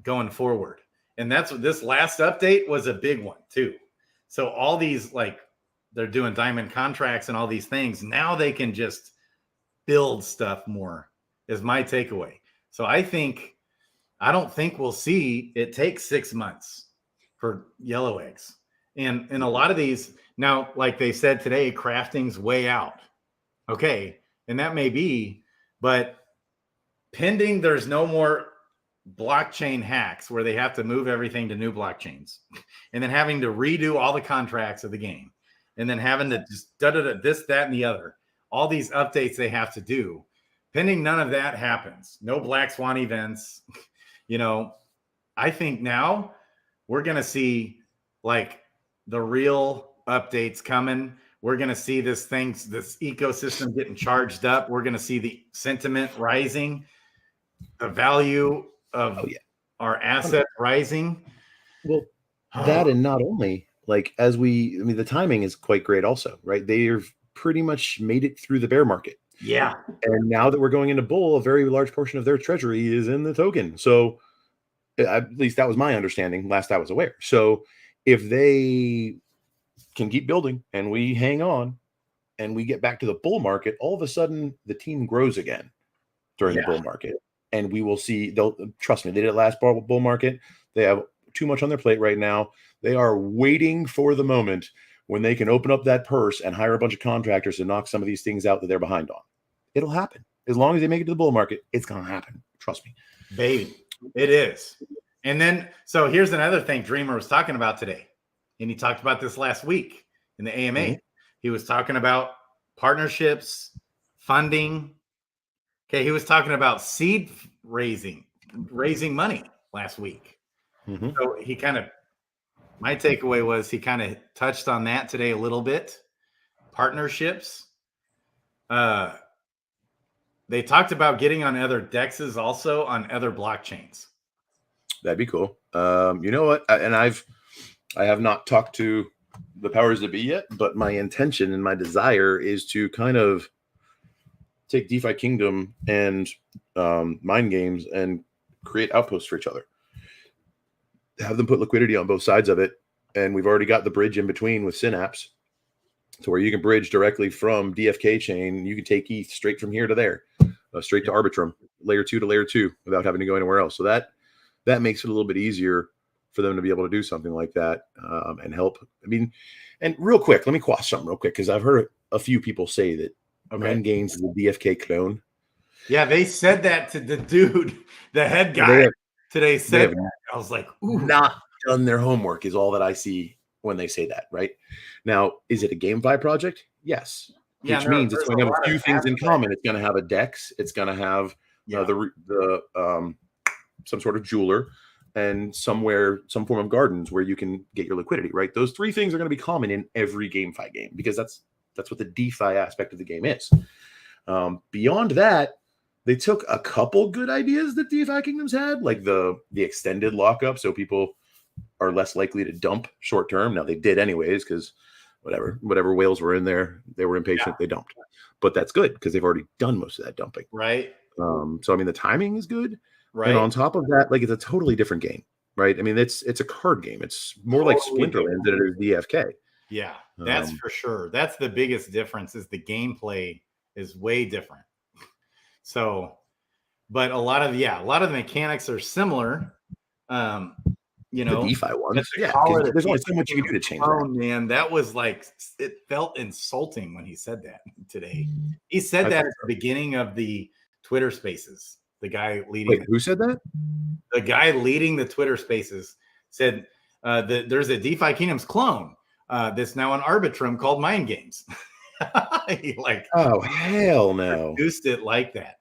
going forward. And that's what this last update was, a big one too. So all these, like, they're doing diamond contracts and all these things. Now they can just build stuff more, is my takeaway. So I don't think we'll see it take 6 months for yellow eggs. And a lot of these now, like they said today, crafting's way out. Okay. And that may be, but pending there's no more blockchain hacks where they have to move everything to new blockchains and then having to redo all the contracts of the game and then having to just this, that, and the other, all these updates they have to do. Pending none of that happens, no black swan events, I think now we're going to see like the real updates coming. We're going to see this ecosystem getting charged up. We're going to see the sentiment rising, the value of our asset rising. Well, that, and not only like the timing is quite great also, right? They've pretty much made it through the bear market. Yeah. And now that we're going into bull, a very large portion of their treasury is in the token. So at least that was my understanding last I was aware. So if they can keep building and we hang on and we get back to the bull market, all of a sudden the team grows again during the bull market. And we will see, trust me, they did it last bull market. They have too much on their plate right now. They are waiting for the moment when they can open up that purse and hire a bunch of contractors to knock some of these things out that they're behind on. It'll happen. As long as they make it to the bull market, it's going to happen. Trust me. Baby, it is. And then, so here's another thing Dreamer was talking about today. And he talked about this last week in the AMA. He was talking about partnerships, funding. Okay, he was talking about seed raising money last week. So my takeaway was he kind of touched on that today a little bit. Partnerships. They talked about getting on other dexes, also on other blockchains. That'd be cool. You know what? I have not talked to the powers that be yet, but my intention and my desire is to kind of take DeFi Kingdom and Mind Games and create outposts for each other. Have them put liquidity on both sides of it. And we've already got the bridge in between with Synapse to where you can bridge directly from DFKChain. You can take ETH straight from here to there, straight to Arbitrum, layer 2 to layer 2 without having to go anywhere else. So that makes it a little bit easier for them to be able to do something like that and help. I mean, and real quick, let me quash something real quick, because I've heard a few people say that Mind Games is the DFK clone. Yeah, they said that to the dude, the head guy today said that. I was like, ooh. Not done their homework is all that I see when they say that, right? Now, is it a GameFi project? Yes. Yeah, which means it's going to have a few things in common. It's going to have a DEX. It's going to have some sort of jeweler, and some form of gardens where you can get your liquidity, right? Those three things are going to be common in every GameFi game, because that's what the DeFi aspect of the game is. Beyond that, they took a couple good ideas that DeFi Kingdoms had, like the extended lockup, so people are less likely to dump short term. Now they did anyways, because whatever whales were in there, they were impatient, they dumped. But that's good because they've already done most of that dumping. Right. So I mean, the timing is good. Right. And on top of that, like, it's a totally different game, right? I mean, it's a card game. It's more like Splinterland than it is DFK. Yeah, that's for sure. That's the biggest difference, is the gameplay is way different. So, but a lot of the mechanics are similar. you know, the DeFi ones. Yeah, because there's only so much you can do to change that. Man, that was like, it felt insulting when he said that today. He said that at the beginning of the Twitter Spaces. The guy leading. Wait, who said that? The guy leading the Twitter Spaces said that there's a DeFi Kingdoms clone that's now on Arbitrum called Mind Games. He like, oh hell no, produced it like that.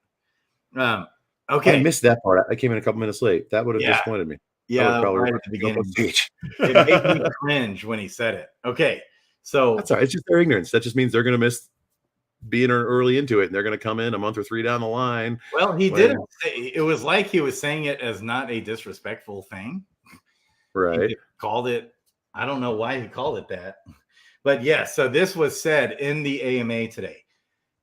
Okay, I missed that part. I came in a couple minutes late. That would have disappointed me. Yeah, probably right at the beginning. It made me cringe when he said it. Okay, so that's all right. It's just their ignorance. That just means they're going to miss being early into it, and they're going to come in a month or 3 down the line. Well, he didn't. It was like he was saying it as not a disrespectful thing. Right. He called it. I don't know why he called it that, but yeah. So this was said in the AMA today.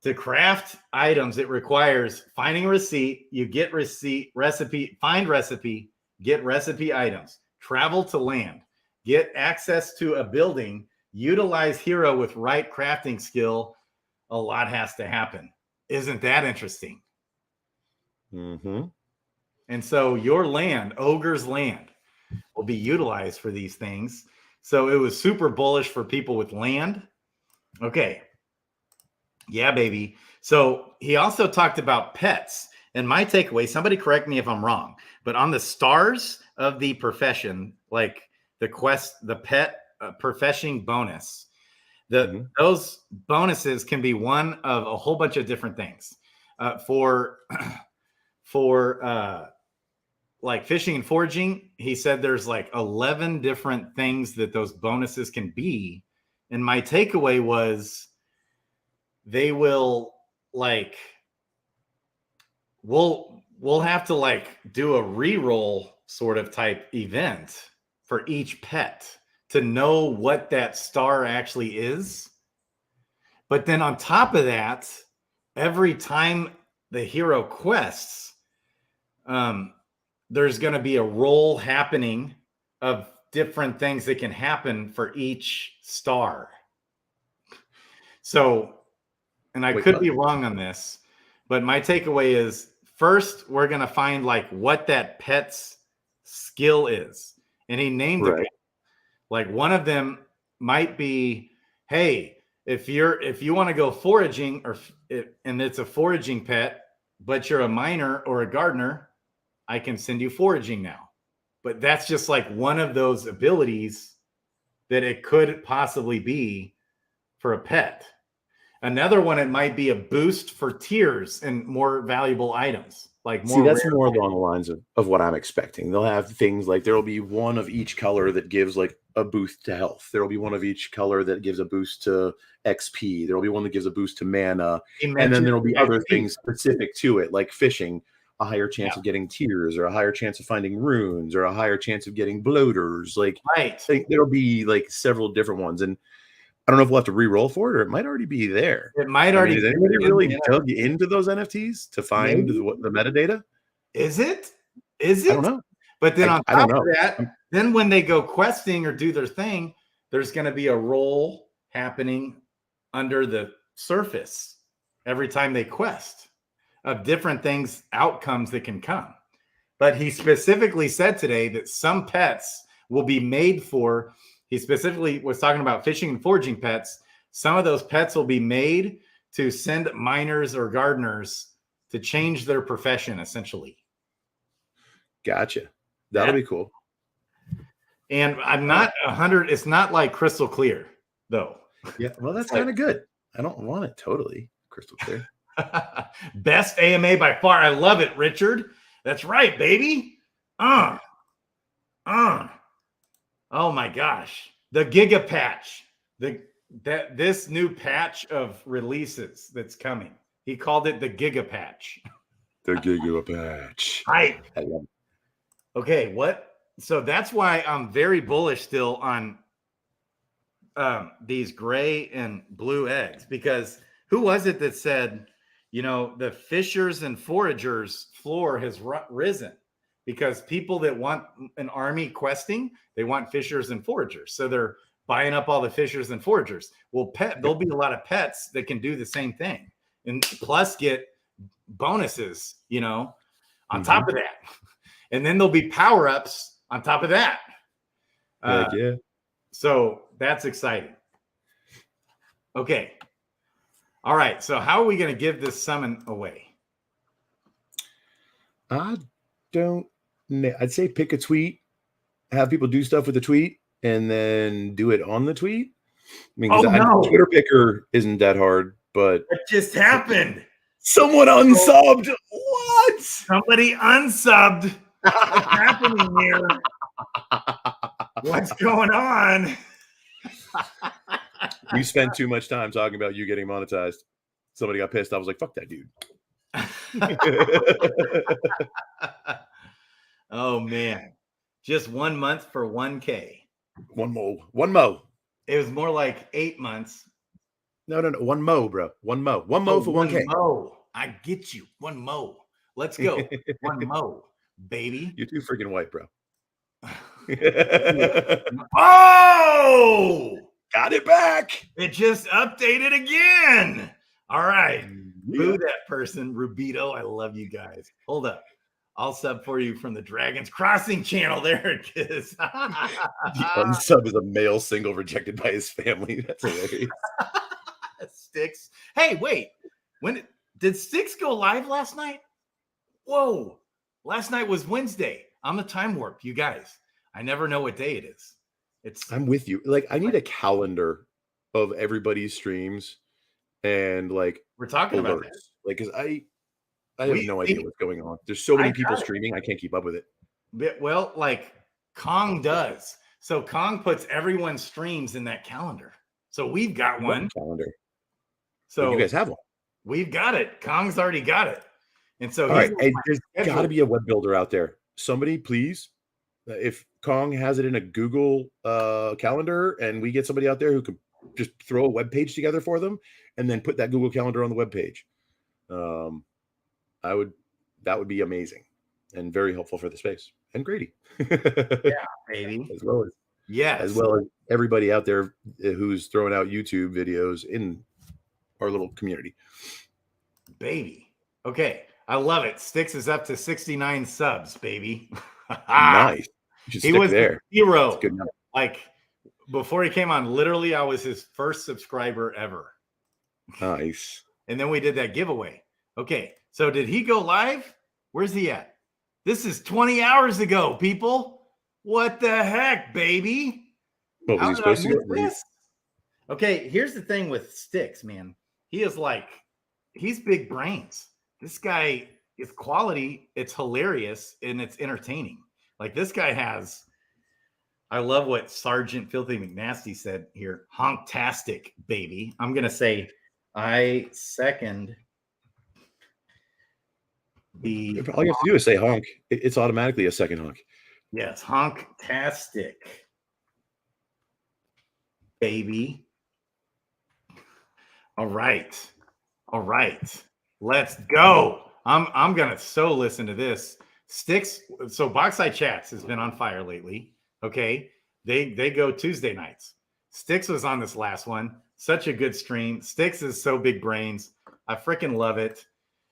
To craft items, it requires finding a receipt. You get recipe, find recipe. Get recipe items, travel to land, get access to a building, utilize hero with right crafting skill. A lot has to happen. Isn't that interesting? Mm-hmm. And so your land, Ogre's land, will be utilized for these things. So it was super bullish for people with land. Okay. Yeah, baby. So he also talked about pets. And my takeaway, somebody correct me if I'm wrong, but on the stars of the profession, like the quest, the pet profession bonus, those bonuses can be one of a whole bunch of different things. For like fishing and foraging, he said there's like 11 different things that those bonuses can be. And my takeaway was they will like, we'll have to like do a reroll sort of type event for each pet to know what that star actually is. But then on top of that, every time the hero quests, there's going to be a roll happening of different things that can happen for each star. So, and I could be wrong on this, but my takeaway is first, we're going to find like what that pet's skill is. And he named it. Like one of them might be, hey, if you want to go foraging and it's a foraging pet, but you're a miner or a gardener, I can send you foraging now. But that's just like one of those abilities that it could possibly be for a pet. Another one, it might be a boost for tiers and more valuable items. Like more. See, that's more along the lines of what I'm expecting. They'll have things like there will be one of each color that gives like a boost to health. There will be one of each color that gives a boost to XP. There will be one that gives a boost to mana. And then there will be other things specific to it, like fishing, a higher chance of getting tiers, or a higher chance of finding runes, or a higher chance of getting bloaters. Like, there'll be like several different ones. And I don't know if we'll have to re-roll for it, or it might already be there. It might already. Has anybody really dug into those NFTs to find the metadata? Is it? Is it? I don't know. But then on top of that, then when they go questing or do their thing, there's going to be a roll happening under the surface every time they quest of different things, outcomes that can come. But he specifically said today that some pets will be made for. He specifically was talking about fishing and foraging pets. Some of those pets will be made to send miners or gardeners to change their profession, essentially. Gotcha. That'll be cool. And I'm not 100. It's not like crystal clear, though. Yeah, well, that's kind of good. I don't want it totally crystal clear. Best AMA by far. I love it, Richard. That's right, baby. Oh my gosh. The Giga Patch. This new patch of releases that's coming. He called it the Giga Patch. The Giga Patch. Right. Okay, what? So that's why I'm very bullish still on these gray and blue eggs, because who was it that said, the fishers and foragers floor has risen? Because people that want an army questing, they want fishers and foragers. So they're buying up all the fishers and foragers. Well, there'll be a lot of pets that can do the same thing and plus get bonuses, on top of that. And then there'll be power-ups on top of that. Heck yeah. So that's exciting. Okay. All right. So how are we going to give this summon away? I don't know. I'd say pick a tweet, have people do stuff with the tweet, and then do it on the tweet. I mean, Twitter picker isn't that hard, but it just happened. Someone unsubbed. What? Somebody unsubbed. What's happening here? What's going on? You spent too much time talking about you getting monetized. Somebody got pissed. I was like, fuck that dude. Oh man. Just 1 month for 1K. One mo. It was more like 8 months. No. One mo, bro. One mo for 1K. Mo. I get you. One mo. Let's go. One mo, baby. You're too freaking white, bro. Oh! Got it back. It just updated again. All right. Boo that person. Rubito, I love you guys. Hold up. I'll sub for you from the Dragons Crossing channel. There it is. The unsub is a male single rejected by his family. That's hilarious. Sticks. Hey, wait. When did Sticks go live last night? Whoa. Last night was Wednesday. I'm a time warp, you guys. I never know what day it is. I'm with you. Like, I need a calendar of everybody's streams and like we're talking about that. Like, because I have no idea what's going on. There's so many people streaming. I can't keep up with it. Well, like Kong does. So Kong puts everyone's streams in that calendar. So we've got one calendar. So you guys have one. We've got it. Kong's already got it. And so all right. And there's got to be a web builder out there. Somebody, please, if Kong has it in a Google calendar and we get somebody out there who could just throw a web page together for them and then put that Google calendar on the web page. That would be amazing and very helpful for the space and Grady. Yeah, baby. As well as everybody out there who's throwing out YouTube videos in our little community. Baby. Okay. I love it. Sticks is up to 69 subs, baby. Nice. He was there. Hero. Like before he came on, literally, I was his first subscriber ever. Nice. And then we did that giveaway. Okay. So did he go live? Where's he at? This is 20 hours ago, people. What the heck, baby? What was he supposed to go? Okay, here's the thing with Sticks, man. He is like, he's big brains. This guy is quality. It's hilarious and it's entertaining. Like this guy has, I love what Sergeant Filthy McNasty said here. Honktastic, baby. I'm going to say, I second all you have to do is say honk. It's automatically a second honk. Yes, honktastic, baby. All right. Let's go. I'm gonna so listen to this. Sticks. So Bogside Chats has been on fire lately. Okay, they go Tuesday nights. Sticks was on this last one. Such a good stream. Sticks is so big brains. I freaking love it.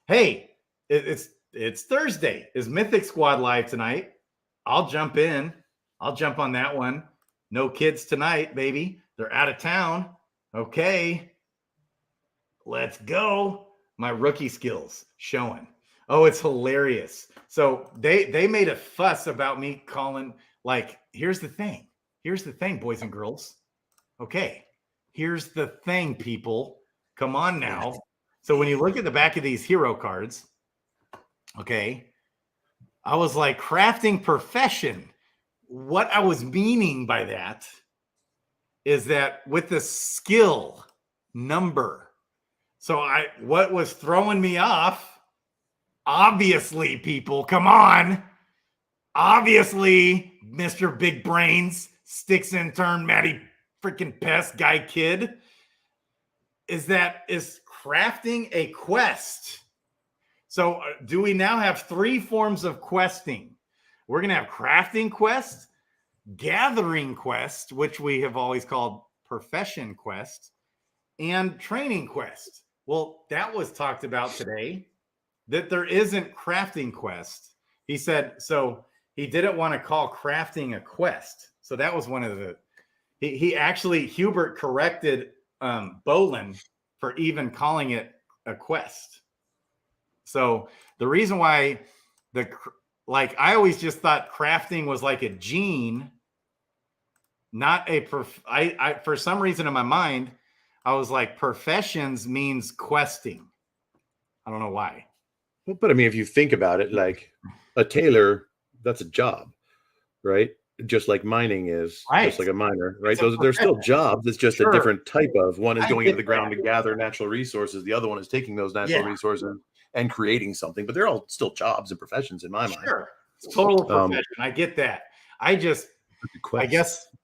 Hey, it's Thursday. Is Mythic Squad live tonight? I'll jump in. I'll jump on that one. No kids tonight, baby. They're out of town. Okay. Let's go. My rookie skills showing. Oh, it's hilarious. So they made a fuss about me calling, like, here's the thing. Here's the thing, boys and girls. Okay. Here's the thing, people. Come on now. So when you look at the back of these hero cards, okay, I was like, crafting profession. What I was meaning by that is that with the skill number. So what was throwing me off, obviously, people, come on. Obviously, Mr. Big Brains, Sticks intern, Matty freaking Pest guy kid, is crafting a quest. So do we now have 3 forms of questing? We're going to have crafting quest, gathering quest, which we have always called profession quest, and training quest. Well, that was talked about today, that there isn't crafting quest. He said, so he didn't want to call crafting a quest. So that was one of the, he actually, Hubert corrected Bolin for even calling it a quest. So the reason why I always just thought crafting was like a gene, not a, for some reason in my mind, I was like, professions means questing. I don't know why. Well, but I mean, if you think about it, like a tailor, that's a job, right? Just like mining is, just like a miner, right? They're still jobs. It's just a different type of. One is going into the ground to gather natural resources. The other one is taking those natural resources and creating something. But they're all still jobs and professions in my mind. It's total profession. I get that. I guess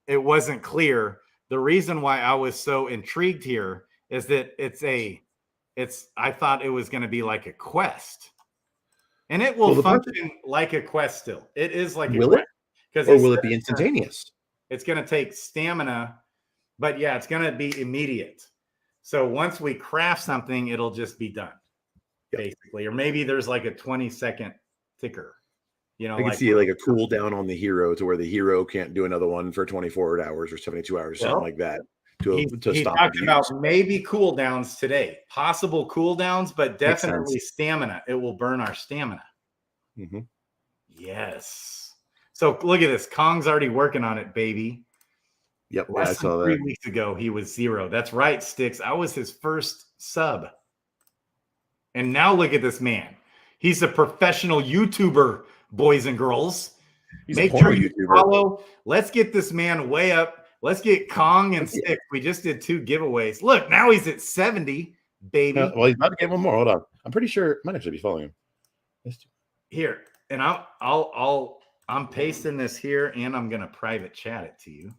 it wasn't clear. The reason why I was so intrigued here is that I thought it was going to be like a quest, and it will function like a quest still. It is like a quest. Or will it be instantaneous? It's going to take stamina, but yeah, it's going to be immediate. So once we craft something, it'll just be done, basically. Or maybe there's like a 20-second ticker. You know, I can see like a cooldown on the hero to where the hero can't do another one for 24 hours or 72 hours, something like that. He talked about maybe cooldowns today, possible cooldowns, but definitely stamina. It will burn our stamina. Mm-hmm. Yes. So look at this. Kong's already working on it, baby. Yep, I saw that. 3 weeks ago, he was 0. That's right, Sticks. I was his first sub. And now look at this man. He's a professional YouTuber, boys and girls. Make sure you follow. Let's get this man way up. Let's get Kong and Sticks. We just did 2 giveaways. Look, now he's at 70, baby. Well, he's about to get one more. Hold on. I'm pretty sure I might actually be following him. Here, and I'm pasting this here, and I'm gonna private chat it to you.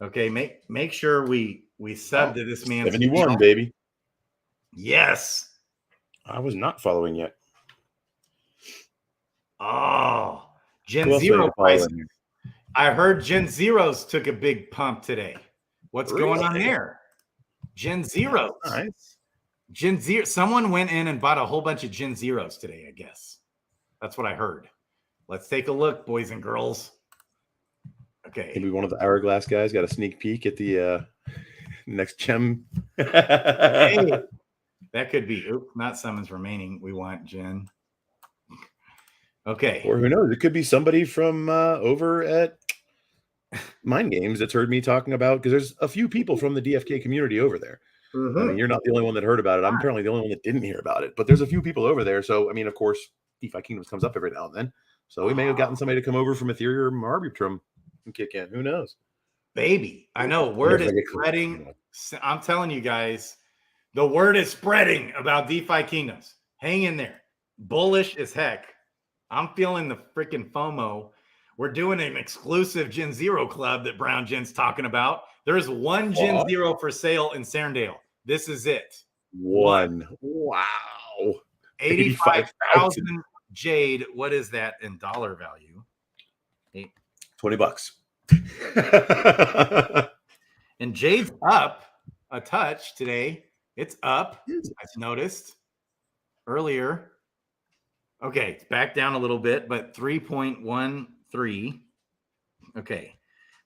Okay, make sure we sub to this man. 71, baby. Yes. I was not following yet. Oh, Gen Zero prices. I heard Gen Zeros took a big pump today. What's going on there? Gen Zeros. Nice. Gen Zero. Someone went in and bought a whole bunch of Gen Zeros today, I guess. That's what I heard. Let's take a look, boys and girls. Okay. Maybe one of the Hourglass guys got a sneak peek at the next gem. Hey, that could be. Oops, not summons remaining. We want Gen. Okay. Or who knows? It could be somebody from over at Mind Games that's heard me talking about, because there's a few people from the DFK community over there. Mm-hmm. I mean, you're not the only one that heard about it. I'm apparently the only one that didn't hear about it. But there's a few people over there. So, I mean, of course, DeFi Kingdoms comes up every now and then. So we may have gotten somebody to come over from Ethereum or Arbitrum and kick in. Who knows? Baby, I know. Word is spreading. I'm telling you guys, the word is spreading about DeFi Kingdoms. Hang in there. Bullish as heck. I'm feeling the freaking FOMO. We're doing an exclusive Gen Zero club that Brown Gen's talking about. There's one Gen Zero for sale in Sarandale. This is it. One. Wow. 85,000 Jade. What is that in dollar value? $20. And Jade's up a touch today. It's up. I've noticed earlier. Okay, it's back down a little bit, but 3.13. Okay.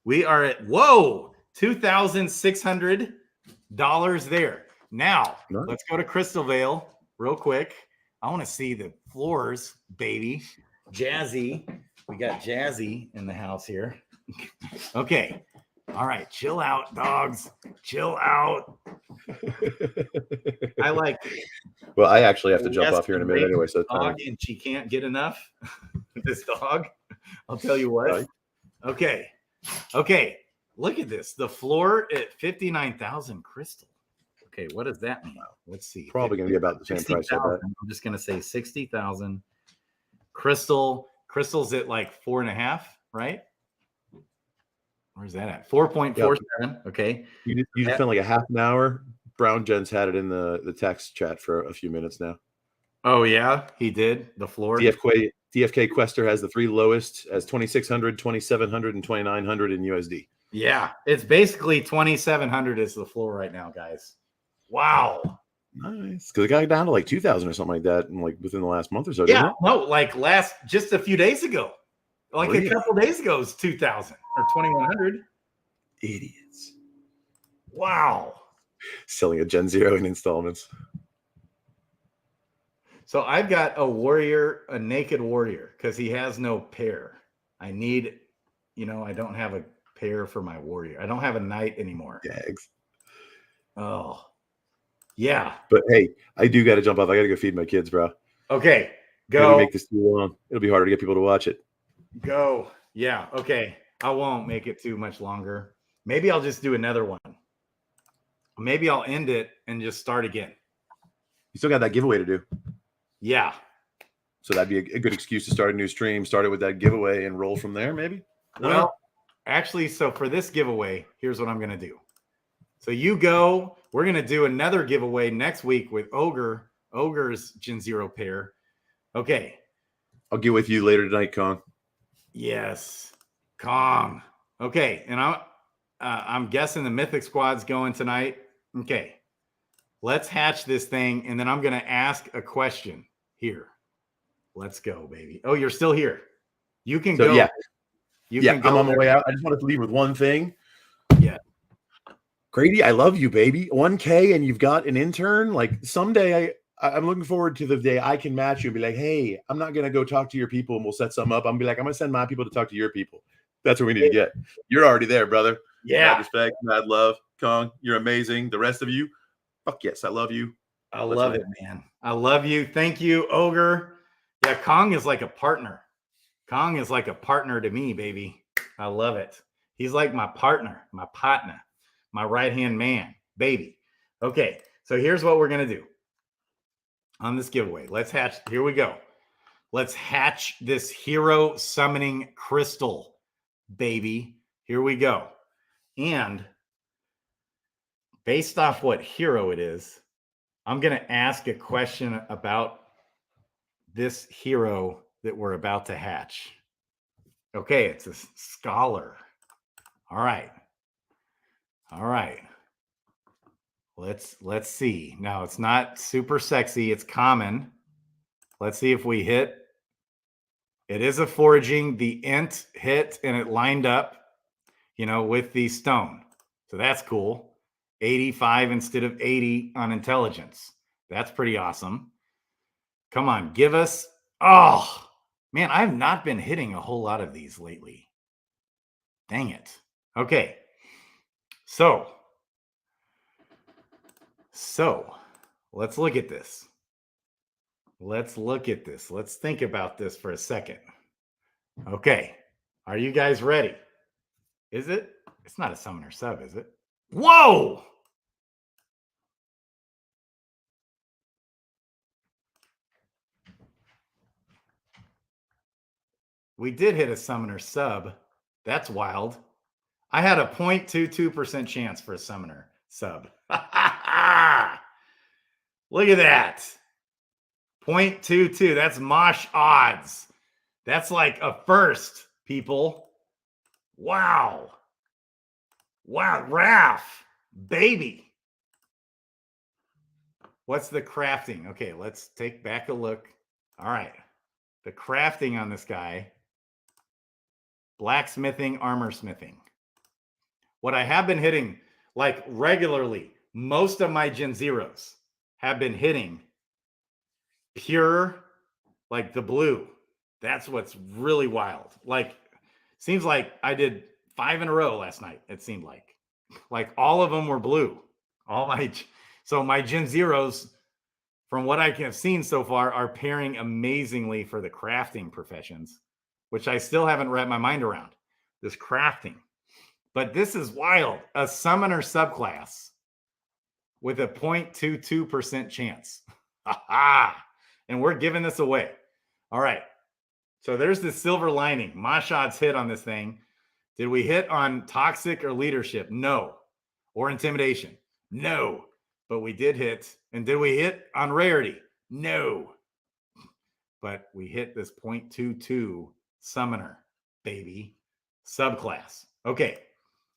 We are at, whoa, $2,600 there. Now, let's go to Crystal Vale real quick. I want to see the floors, baby. Jazzy. We got Jazzy in the house here. Okay. All right. Chill out, dogs. Chill out. I like it. Well, I actually have to jump off here in a minute anyway. So dog, and she can't get enough. This dog. I'll tell you what. Right. Okay. Okay. Look at this. The floor at 59,000 crystal. Okay, what does that mean? Let's see. Probably going to be about the same price. I'm just going to say 60,000. Crystal's at like 4.5, right? Where's that at? 4.47. Yep. Okay. You just spent like a half an hour. Brown Gen's had it in the text chat for a few minutes now. Oh, yeah, he did. The floor. DFK Quester has the 3 lowest as 2,600, 2,700, and 2,900 in USD. Yeah, it's basically 2,700 is the floor right now, guys. Wow. Nice. Because it got down to like 2,000 or something like that, and like within the last month or so. Yeah, no, like just a few days ago. Like a couple days ago, it was 2,000 or 2,100. Idiots. Wow. Selling a Gen Zero in installments. So I've got a warrior, a naked warrior, because he has no pair. I need, I don't have a pair for my warrior. I don't have a knight anymore. Dags. Oh, yeah. But hey, I do got to jump off. I got to go feed my kids, bro. Okay, go. Maybe make this too long. It'll be harder to get people to watch it. Go. Yeah. Okay. I won't make it too much longer. Maybe I'll just do another one. Maybe I'll end it and just start again. You still got that giveaway to do. Yeah. So that'd be a good excuse to start a new stream, start it with that giveaway and roll from there, maybe? Well, actually, so for this giveaway, here's what I'm going to do. So you go. We're going to do another giveaway next week with OGRE's Gen Zero pair. Okay. I'll get with you later tonight, Kong. Yes. Kong. Okay. And I'm guessing the Mythic Squad's going tonight. Okay. Let's hatch this thing, and then I'm going to ask a question here. Let's go, baby. Oh, you're still here. You can go. Yeah. Can go. I'm on my way out. I just wanted to leave with one thing. Yeah. Grady, I love you, baby. 1K and you've got an intern. Like someday I'm looking forward to the day I can match you and be like, hey, I'm not going to go talk to your people and we'll set something up. I'm going to be like, I'm going to send my people to talk to your people. That's what we need to get. You're already there, brother. Yeah. Mad respect, mad love. Kong, you're amazing. The rest of you, fuck yes, I love you. I love it, man. I love you. Thank you, Ogre. Yeah, Kong is like a partner. Kong is like a partner to me, baby. I love it. He's like my partner, my right-hand man, baby. Okay, so here's what we're going to do on this giveaway. Let's hatch. Here we go. Let's hatch this hero summoning crystal, baby. Here we go. And based off what hero it is, I'm going to ask a question about this hero that we're about to hatch. Okay, it's a scholar. All right. Let's see. Now, it's not super sexy. It's common. Let's see if we hit. It is a foraging. The int hit, and it lined up, with the stone. So that's cool. 85 instead of 80 on intelligence. That's pretty awesome. Come on, give us. Oh, man, I've not been hitting a whole lot of these lately. Dang it. Okay. So let's look at this. Let's think about this for a second. Okay. Are you guys ready? Is it? It's not a summoner sub, is it? Whoa! We did hit a summoner sub. That's wild. I had a 0.22% chance for a summoner sub. Look at that. 0.22. That's mosh odds. That's like a first, people. Wow. Raph, baby. What's the crafting? Okay, let's take back a look. All right. The crafting on this guy. Blacksmithing, armor smithing. What I have been hitting, like regularly, most of my Gen Zeros have been hitting pure, like the blue. That's what's really wild. Like, seems like I did 5 in a row last night. It seemed like all of them were blue. So my Gen Zeros, from what I have seen so far, are pairing amazingly for the crafting professions, which I still haven't wrapped my mind around, this crafting. But this is wild. A summoner subclass with a 0.22% chance. And we're giving this away. All right. So there's the silver lining. Mashad's hit on this thing. Did we hit on toxic or leadership? No. Or intimidation? No. But we did hit. And did we hit on rarity? No. But we hit this 0.22 summoner, baby, subclass. Okay.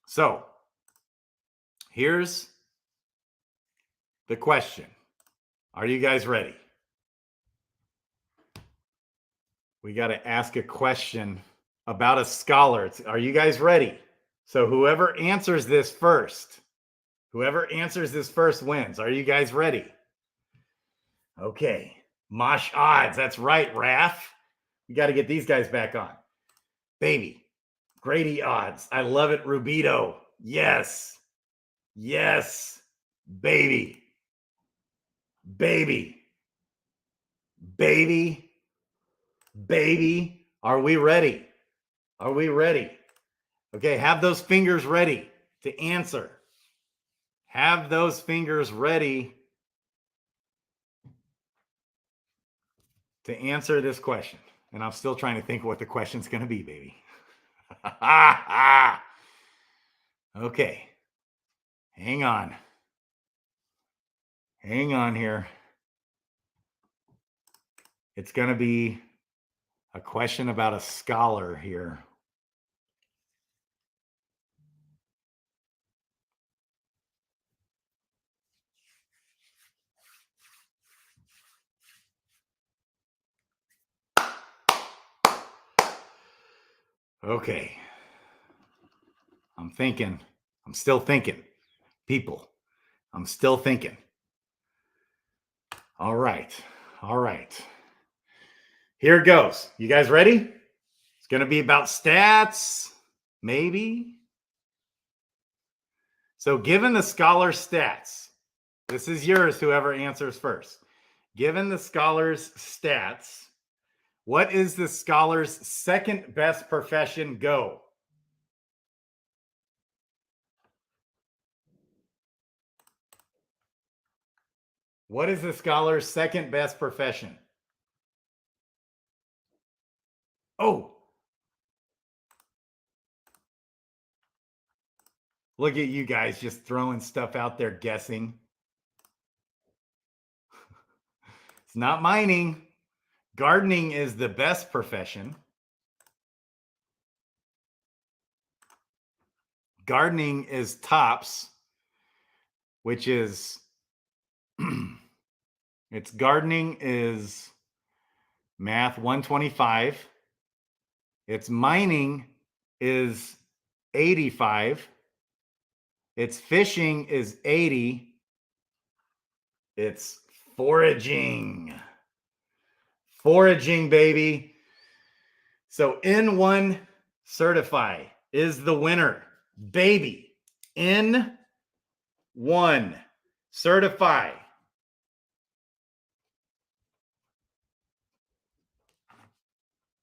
So here's the question. Are you guys ready? We got to ask a question about a scholar. Are you guys ready? So whoever answers this first wins. Are you guys ready? Okay. Mosh odds. That's right, Raph. We got to get these guys back on. Baby. Grady odds. I love it, Rubito. Yes. Yes. Baby. Baby. Baby. Baby. Are we ready? Are we ready? Okay, have those fingers ready to answer. Have those fingers ready to answer this question. And I'm still trying to think what the question's going to be, baby. Okay. Hang on. Hang on here. It's going to be a question about a scholar here. Okay. I'm thinking. I'm still thinking. People, I'm still thinking. All right. All right. Here it goes. You guys ready? It's going to be about stats, maybe. So given the scholar's stats, this is yours, whoever answers first. Given the scholar's stats, what is the scholar's second best profession? Go. What is the scholar's second best profession? Oh. Look at you guys just throwing stuff out there guessing. It's not mining. Gardening is the best profession. Gardening is tops, which is it's gardening is math 125. It's mining is 85. It's fishing is 80. It's foraging. Foraging, baby. So N1 Certify is the winner. Baby. N1 Certify.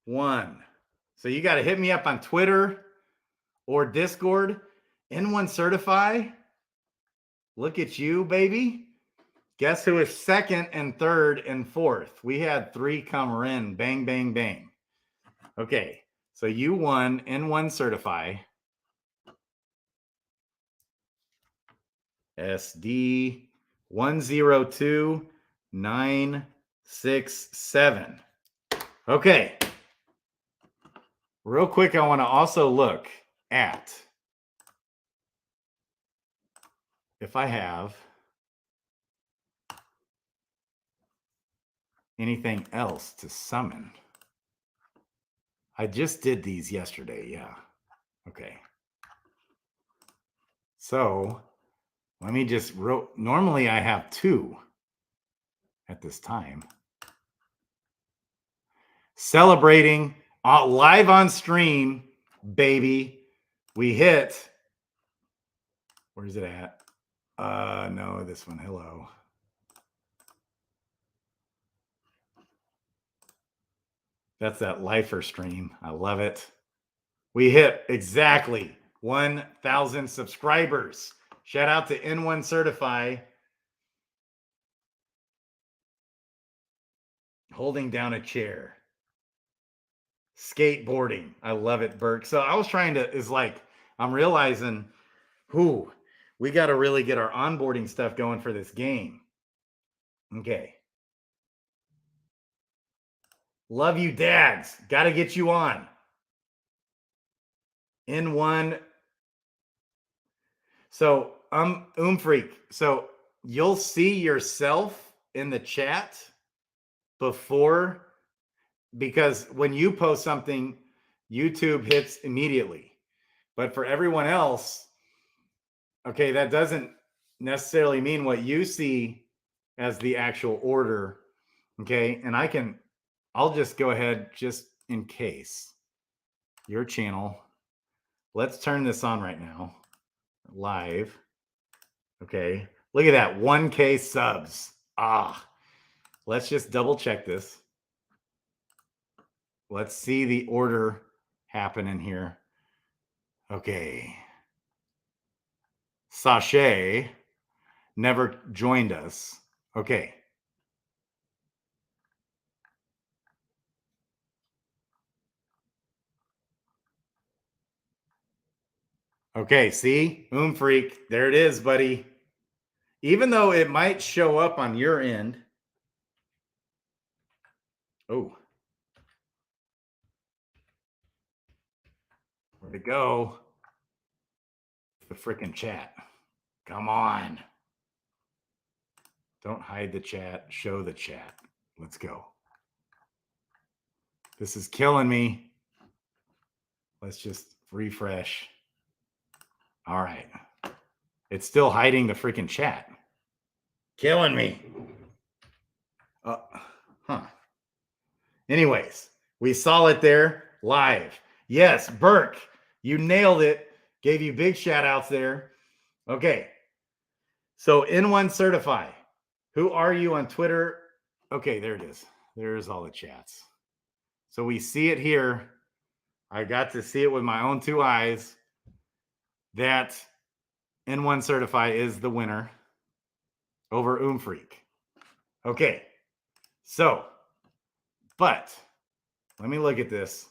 One. So you got to hit me up on Twitter or Discord. N1 Certify. Look at you, baby. Guess who is second and third and fourth? We had three come in. Bang, bang, bang. Okay. So you won N1 Certify. SD 102967. Okay. Real quick, I want to also look at if I have anything else to summon. I just did these yesterday. Yeah. Okay. So let me just normally I have two at this time. Celebrating live on stream, baby. We hit. Where's it at? No, this one. Hello. That's that lifer stream. I love it. We hit exactly 1,000 subscribers. Shout out to N1 Certify. Holding down a chair. Skateboarding. I love it, Burke. So I was trying to, I'm realizing, we got to really get our onboarding stuff going for this game. Okay. Love you, dads. Got to get you on. N1. So Freak. So you'll see yourself in the chat before, because when you post something, YouTube hits immediately. But for everyone else, okay, that doesn't necessarily mean what you see as the actual order. Okay, and I'll just go ahead just in case. Your channel. Let's turn this on right now. Live. Okay, look at that, 1K subs. Let's just double check this. Let's see the order happen in here. Okay. Sachet never joined us. Okay. Okay, see? Freak. There it is, buddy. Even though it might show up on your end. Oh. Where'd it go? The freaking chat. Come on. Don't hide the chat. Show the chat. Let's go. This is killing me. Let's just refresh. All right. It's still hiding the freaking chat. Killing me. Anyways, we saw it there live. Yes, Burke, you nailed it. Gave you big shout outs there. Okay. So N1 Certify. Who are you on Twitter? Okay, there it is. There's all the chats. So we see it here. I got to see it with my own 2 eyes. That N1 Certify is the winner over Freak. Okay. So, but let me look at this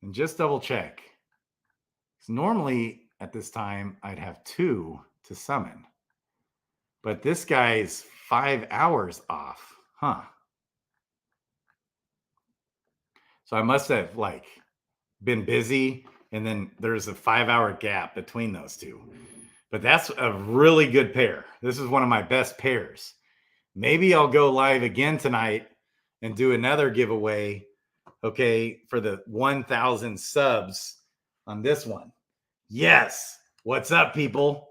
and just double check. Because normally at this time, I'd have 2 to summon. But this guy's 5 hours off. Huh. So I must have been busy, and then there's a 5-hour gap between those 2. But that's a really good pair. This is one of my best pairs. Maybe I'll go live again tonight and do another giveaway, okay, for the 1,000 subs on this one. Yes. What's up, people?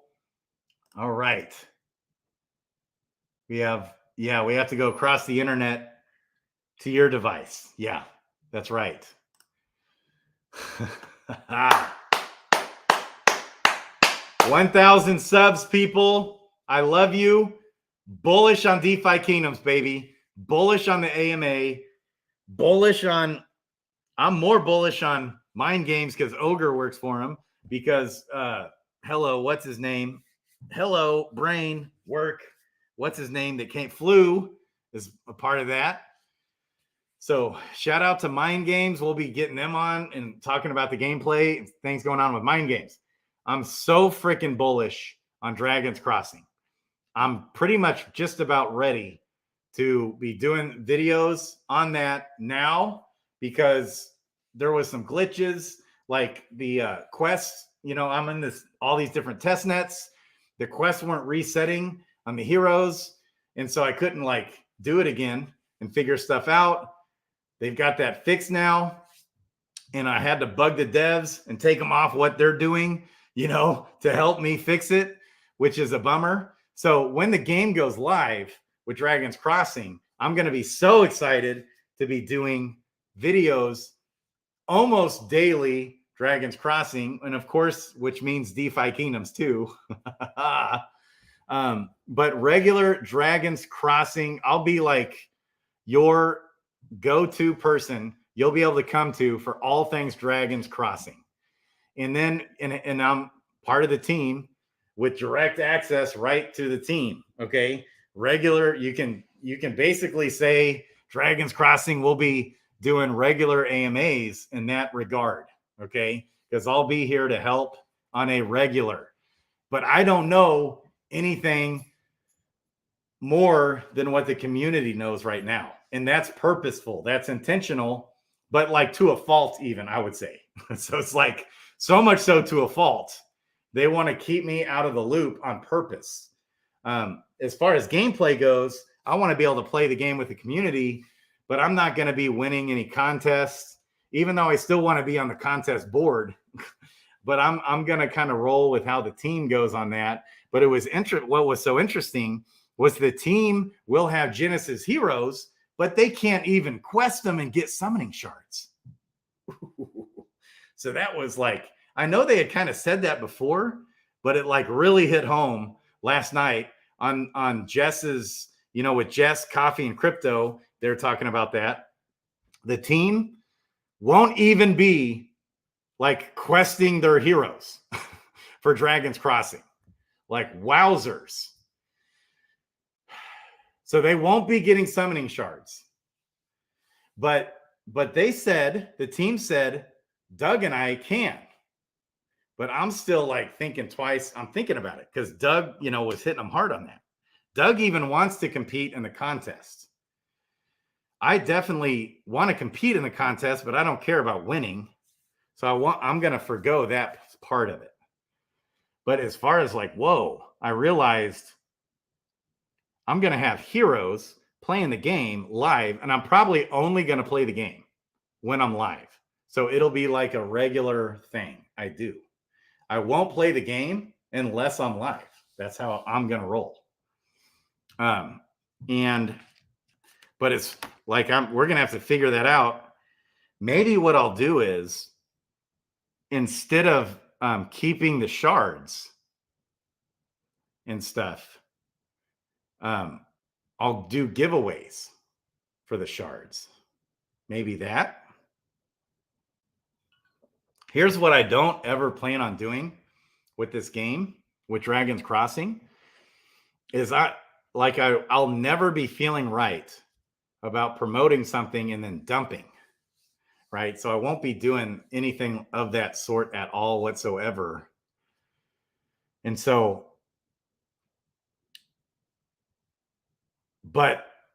All right. We have to go across the internet to your device. Yeah, that's right. 1,000 subs, people. I love you. Bullish on DeFi Kingdoms, baby. Bullish on the AMA. I'm more bullish on Mind Games because OGRE works for him. Because, hello, what's his name? Hello, Brain, work. What's his name that came? Flu is a part of that. So shout out to Mind Games. We'll be getting them on and talking about the gameplay and things going on with Mind Games. I'm so freaking bullish on Dragon's Crossing. I'm pretty much just about ready to be doing videos on that now because there was some glitches like the quests. You know, I'm in all these different test nets. The quests weren't resetting on the heroes. And so I couldn't do it again and figure stuff out. They've got that fixed now. And I had to bug the devs and take them off what they're doing, to help me fix it, which is a bummer. So when the game goes live with Dragon's Crossing, I'm going to be so excited to be doing videos almost daily, Dragon's Crossing, and of course, which means DeFi Kingdoms too. But regular Dragon's Crossing, I'll be your go-to person you'll be able to come to for all things Dragon's Crossing. And then, and I'm part of the team with direct access right to the team. Okay. Regular, you can basically say Dragon's Crossing will be doing regular AMAs in that regard. Okay. Because I'll be here to help on a regular, but I don't know anything more than what the community knows right now. And that's purposeful. That's intentional, but to a fault, even, I would say. So it's so much so to a fault. They want to keep me out of the loop on purpose. As far as gameplay goes, I want to be able to play the game with the community, but I'm not going to be winning any contests even though I still want to be on the contest board. But I'm going to kind of roll with how the team goes on that. But it was what was so interesting was the team will have Genesis heroes, but they can't even quest them and get summoning shards. So that was like, I know they had kind of said that before, but it like really hit home last night on Jess's, you know, with Jess, Coffee, and Crypto. They're talking about that. The team won't even be like questing their heroes for Dragon's Crossing. Like wowzers. So they won't be getting summoning shards. But they said, the team said, Doug and I can. But I'm still like thinking twice. I'm thinking about it because Doug, you know, was hitting them hard on that. Doug even wants to compete in the contest. I definitely want to compete in the contest, but I don't care about winning. So I'm going to forgo that part of it. But as far as like, whoa, I realized I'm going to have heroes playing the game live, and I'm probably only going to play the game when I'm live. So it'll be like a regular thing I do. I won't play the game unless I'm live. That's how I'm going to roll. But it's like we're going to have to figure that out. Maybe what I'll do is, instead of keeping the shards and stuff, I'll do giveaways for the shards. Maybe that. Here's what I don't ever plan on doing with this game, with Dragon's Crossing, is I'll never be feeling right about promoting something and then dumping. Right. So I won't be doing anything of that sort at all whatsoever. And so,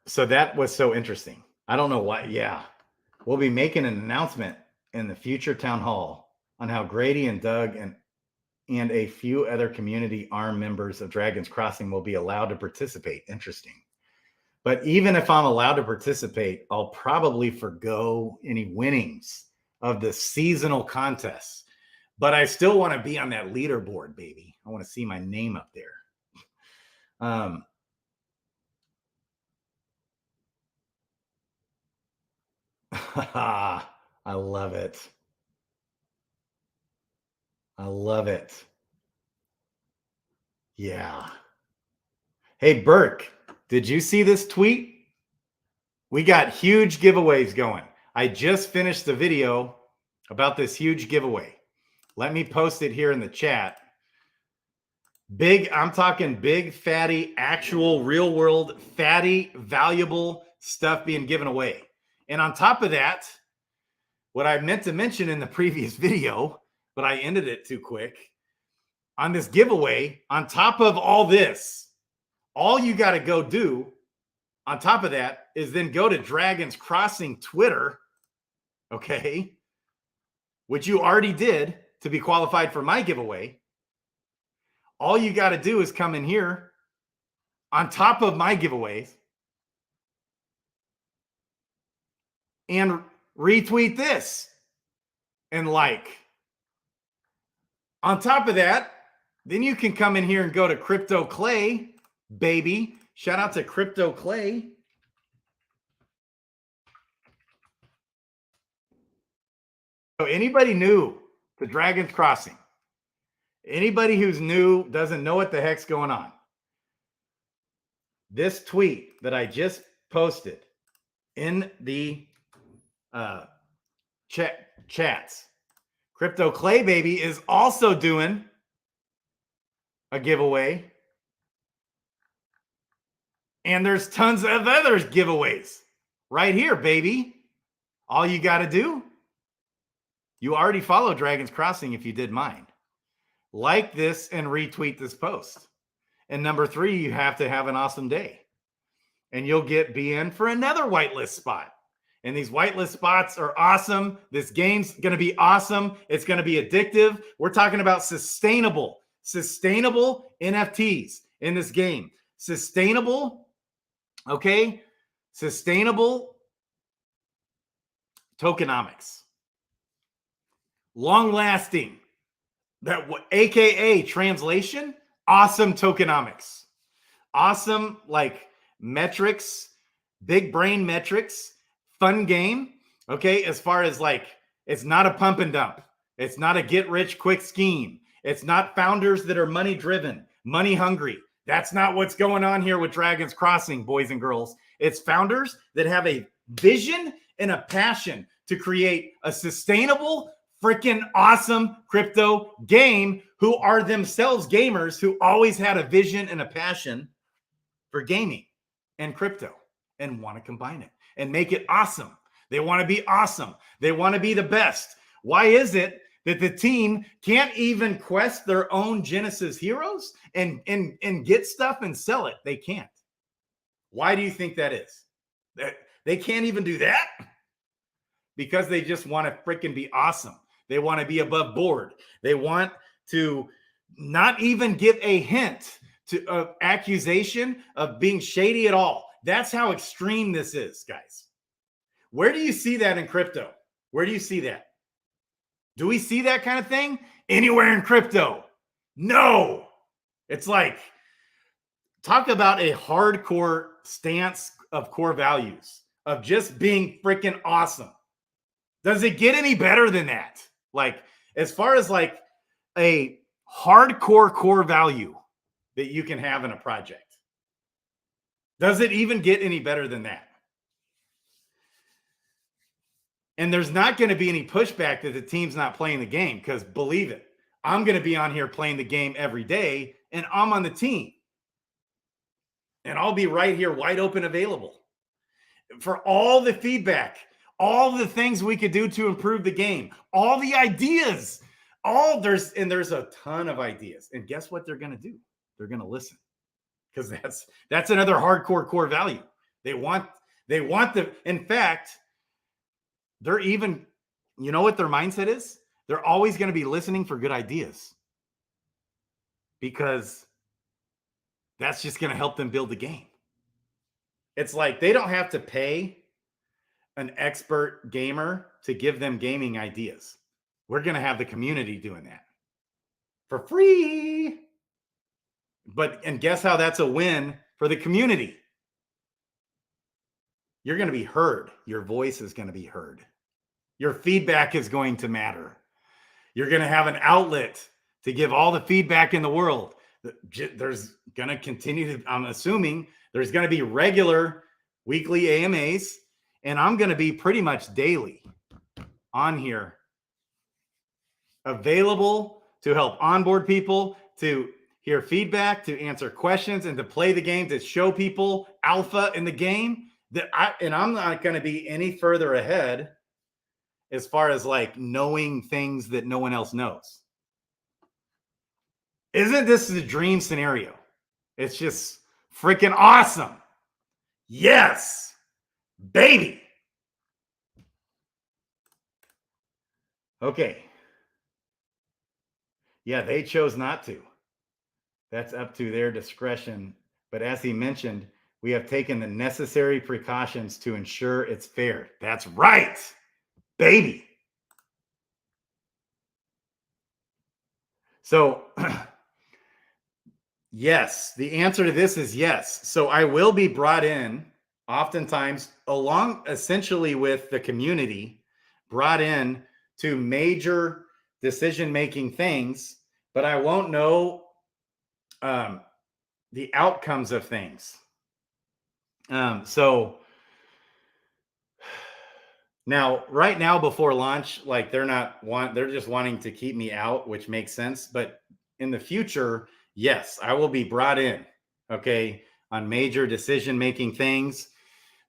so that was so interesting. I don't know why. Yeah. We'll be making an announcement in the future town hall on how Grady and Doug and a few other community ARM members of Dragon's Crossing will be allowed to participate. Interesting. But even if I'm allowed to participate, I'll probably forgo any winnings of the seasonal contests. But I still want to be on that leaderboard, baby. I want to see my name up there. I love it. I love it. Yeah. Hey, Burke, did you see this tweet? We got huge giveaways going. I just finished the video about this huge giveaway. Let me post it here in the chat. Big, I'm talking big, fatty, actual, real world, fatty, valuable stuff being given away. And on top of that, what I meant to mention in the previous video, but I ended it too quick, on this giveaway, on top of all this, all you got to go do on top of that is then go to Dragon's Crossing Twitter, okay, which you already did to be qualified for my giveaway. All you got to do is come in here on top of my giveaways and retweet this and like. On top of that, then you can come in here and go to Crypto KLAY, baby. Shout out to Crypto KLAY. So anybody new to Dragon's Crossing, anybody who's new, doesn't know what the heck's going on, this tweet that I just posted in the chats, Crypto KLAY, baby, is also doing a giveaway. And there's tons of other giveaways right here, baby. All you got to do, you already follow Dragon's Crossing if you did mine. Like this and retweet this post. And number 3, you have to have an awesome day. And you'll be in for another whitelist spot. And these whitelist spots are awesome. This game's going to be awesome. It's going to be addictive. We're talking about sustainable NFTs in this game. Sustainable, okay? Sustainable tokenomics. long lasting, that AKA translation, awesome tokenomics, awesome like metrics, big brain metrics, fun game. Okay. As far as like, it's not a pump and dump. It's not a get rich quick scheme. It's not founders that are money driven, money hungry. That's not what's going on here with Dragons Crossing, boys and girls. It's founders that have a vision and a passion to create a sustainable, freaking awesome crypto game, who are themselves gamers who always had a vision and a passion for gaming and crypto and want to combine it and make it awesome. They want to be awesome. They want to be the best. Why is it that the team can't even quest their own Genesis heroes and get stuff and sell it? They can't. Why do you think that is? They can't even do that? Because they just want to freaking be awesome. They want to be above board. They want to not even give a hint to accusation of being shady at all. That's how extreme this is, guys. Where do you see that in crypto? Where do you see that? Do we see that kind of thing anywhere in crypto? No. It's like, talk about a hardcore stance of core values, of just being freaking awesome. Does it get any better than that? Like, as far as like a hardcore core value that you can have in a project, does it even get any better than that? And there's not going to be any pushback that the team's not playing the game, because believe it, I'm going to be on here playing the game every day, and I'm on the team. And I'll be right here wide open available for all the feedback, all the things we could do to improve the game, all the ideas, there's a ton of ideas. And guess what they're going to do? They're going to listen, because that's another hardcore core value. They want in fact, they're even, you know what their mindset is? They're always going to be listening for good ideas, because that's just going to help them build the game. It's like they don't have to pay an expert gamer to give them gaming ideas. We're going to have the community doing that for free. And guess how that's a win for the community? You're going to be heard. Your voice is going to be heard. Your feedback is going to matter. You're going to have an outlet to give all the feedback in the world. There's going to continue to, I'm assuming there's going to be regular weekly AMAs, and I'm going to be pretty much daily on here, available to help onboard people, to hear feedback, to answer questions, and to play the game, to show people alpha in the game. I'm not going to be any further ahead as far as like knowing things that no one else knows. Isn't this a dream scenario? It's just freaking awesome. Yes, baby. Okay. Yeah, they chose not to. That's up to their discretion. But as he mentioned, we have taken the necessary precautions to ensure it's fair. That's right, baby. So, yes, the answer to this is yes. So I will be brought in oftentimes along essentially with the community, brought in to major decision-making things, but I won't know the outcomes of things. So now, right now before launch, like they're just wanting to keep me out, which makes sense. But in the future, yes, I will be brought in, okay, on major decision-making things.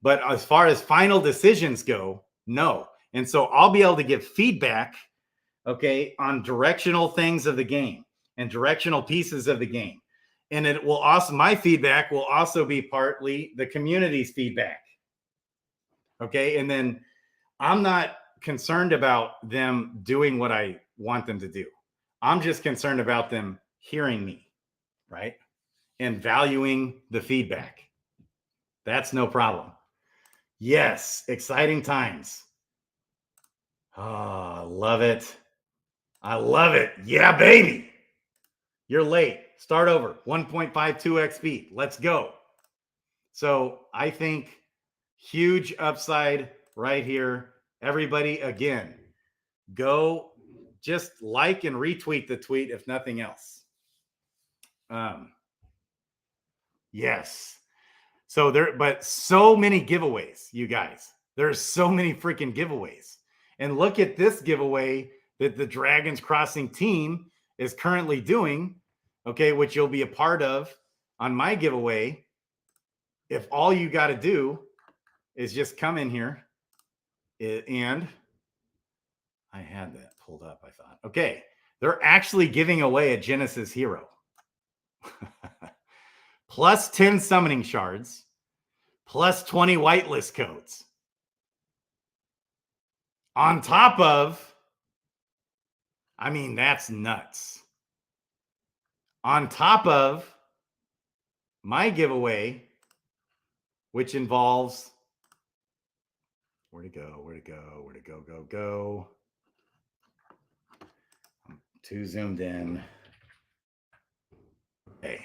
But as far as final decisions go, no. And so I'll be able to give feedback, okay, on directional things of the game and directional pieces of the game. And it will also, my feedback will also be partly the community's feedback. Okay. And then I'm not concerned about them doing what I want them to do. I'm just concerned about them hearing me, right? And valuing the feedback. That's no problem. Yes, exciting times. Oh, love it. I love it. Yeah, baby. You're late. Start over. 1.52x speed. Let's go. So I think huge upside right here. Everybody, again, go just like and retweet the tweet if nothing else. Yes. So but so many giveaways, you guys. There's so many freaking giveaways. And look at this giveaway that the Dragons Crossing team is currently doing, okay, which you'll be a part of on my giveaway. If all you got to do is just come in here and I had that pulled up, I thought. Okay, they're actually giving away a Genesis hero. Plus 10 summoning shards, plus 20 whitelist codes. On top of, I mean, that's nuts. On top of my giveaway, which involves, where to go. I'm too zoomed in. Okay.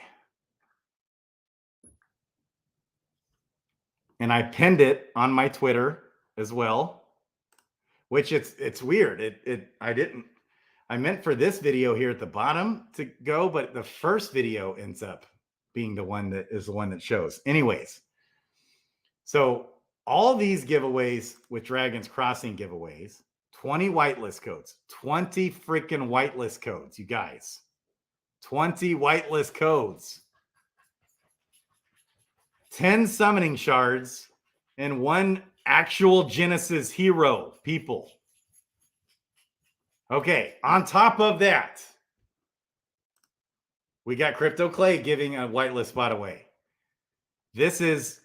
And I pinned it on my Twitter as well, which it's weird. I meant for this video here at the bottom to go, but the first video ends up being the one that shows. Anyways, so all these giveaways with Dragons Crossing giveaways, 20 whitelist codes, 20 freaking whitelist codes, you guys. 20 whitelist codes. 10 summoning shards, and 1 actual Genesis hero, people. Okay, on top of that, we got Crypto KLAY giving a whitelist spot away. There's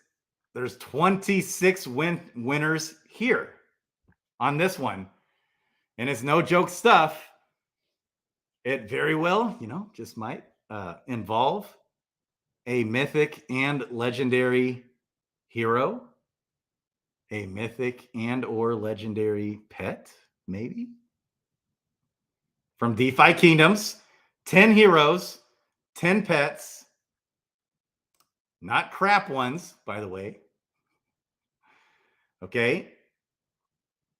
26 winners here on this one. And it's no joke stuff. It very well, just might involve a mythic and legendary hero, a mythic and or legendary pet, maybe. From DeFi Kingdoms, 10 heroes, 10 pets, not crap ones, by the way. Okay.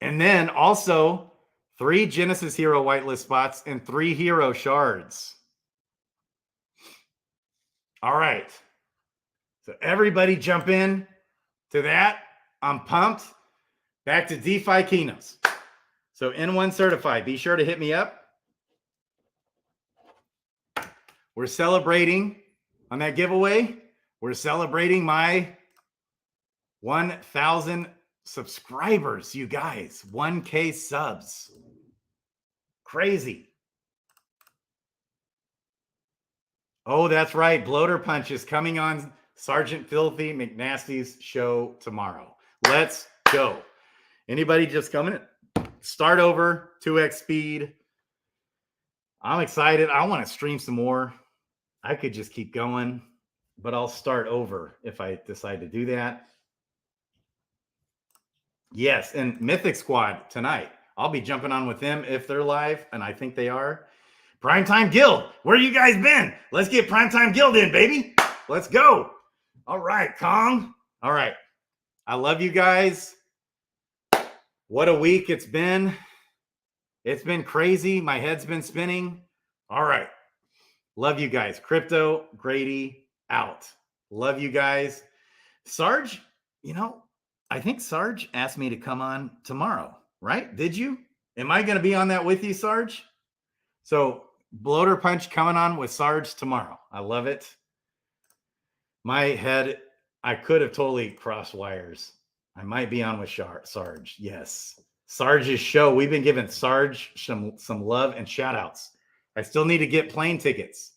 And then also 3 Genesis hero whitelist spots and 3 hero shards. All right. So everybody jump in to that. I'm pumped. Back to DeFi Kingdoms. So N1 certified. Be sure to hit me up. We're celebrating on that giveaway. We're celebrating my 1,000 subscribers, you guys. 1K subs. Crazy. Oh, that's right. Bloater Punch is coming on Sergeant Filthy McNasty's show tomorrow. Let's go. Anybody just coming in? Start over, 2x speed. I'm excited. I want to stream some more. I could just keep going, but I'll start over if I decide to do that. Yes, and Mythic Squad tonight. I'll be jumping on with them if they're live, and I think they are. Primetime Guild, where you guys been? Let's get Primetime Guild in, baby. Let's go. All right, Kong. All right. I love you guys. What a week it's been. It's been crazy. My head's been spinning. All right. Love you guys. Crypto Grady out. Love you guys. Sarge, I think Sarge asked me to come on tomorrow, right? Did you? Am I going to be on that with you, Sarge? So Bloater Punch coming on with Sarge tomorrow. I love it. My head, I could have totally crossed wires. I might be on with Sarge. Yes. Sarge's show. We've been giving Sarge some love and shout outs. I still need to get plane tickets.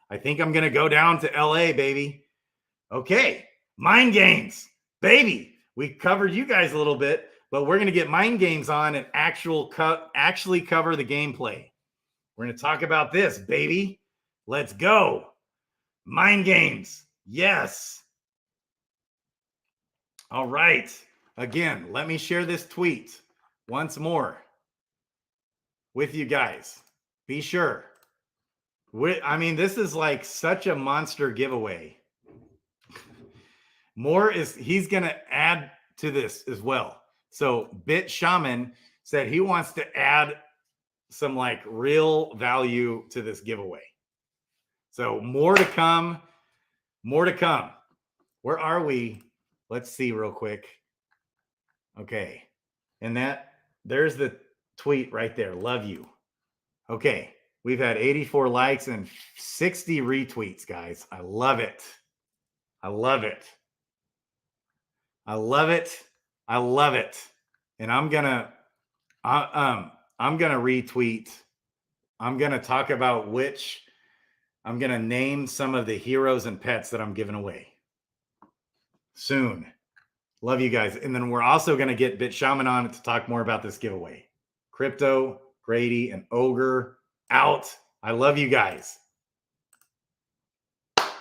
I think I'm going to go down to LA, baby. Okay. Mind games, baby. We covered you guys a little bit, but we're going to get mind games on and actually cover the gameplay. We're going to talk about this, baby. Let's go. Mind games. Yes. All right. Again, let me share this tweet once more with you guys. Be sure. I mean, this is like such a monster giveaway. He's going to add to this as well. So HaMaN said he wants to add some like real value to this giveaway. So more to come. More to come. Where are we? Let's see real quick. Okay. And there's the tweet right there. Love you. Okay. We've had 84 likes and 60 retweets, guys. I love it. I love it. I love it. I love it. And I'm going to retweet. I'm going to talk about I'm going to name some of the heroes and pets that I'm giving away soon. Love you guys. And then we're also going to get HaMaN on to talk more about this giveaway. Crypto, Grady, and OGRE out. I love you guys.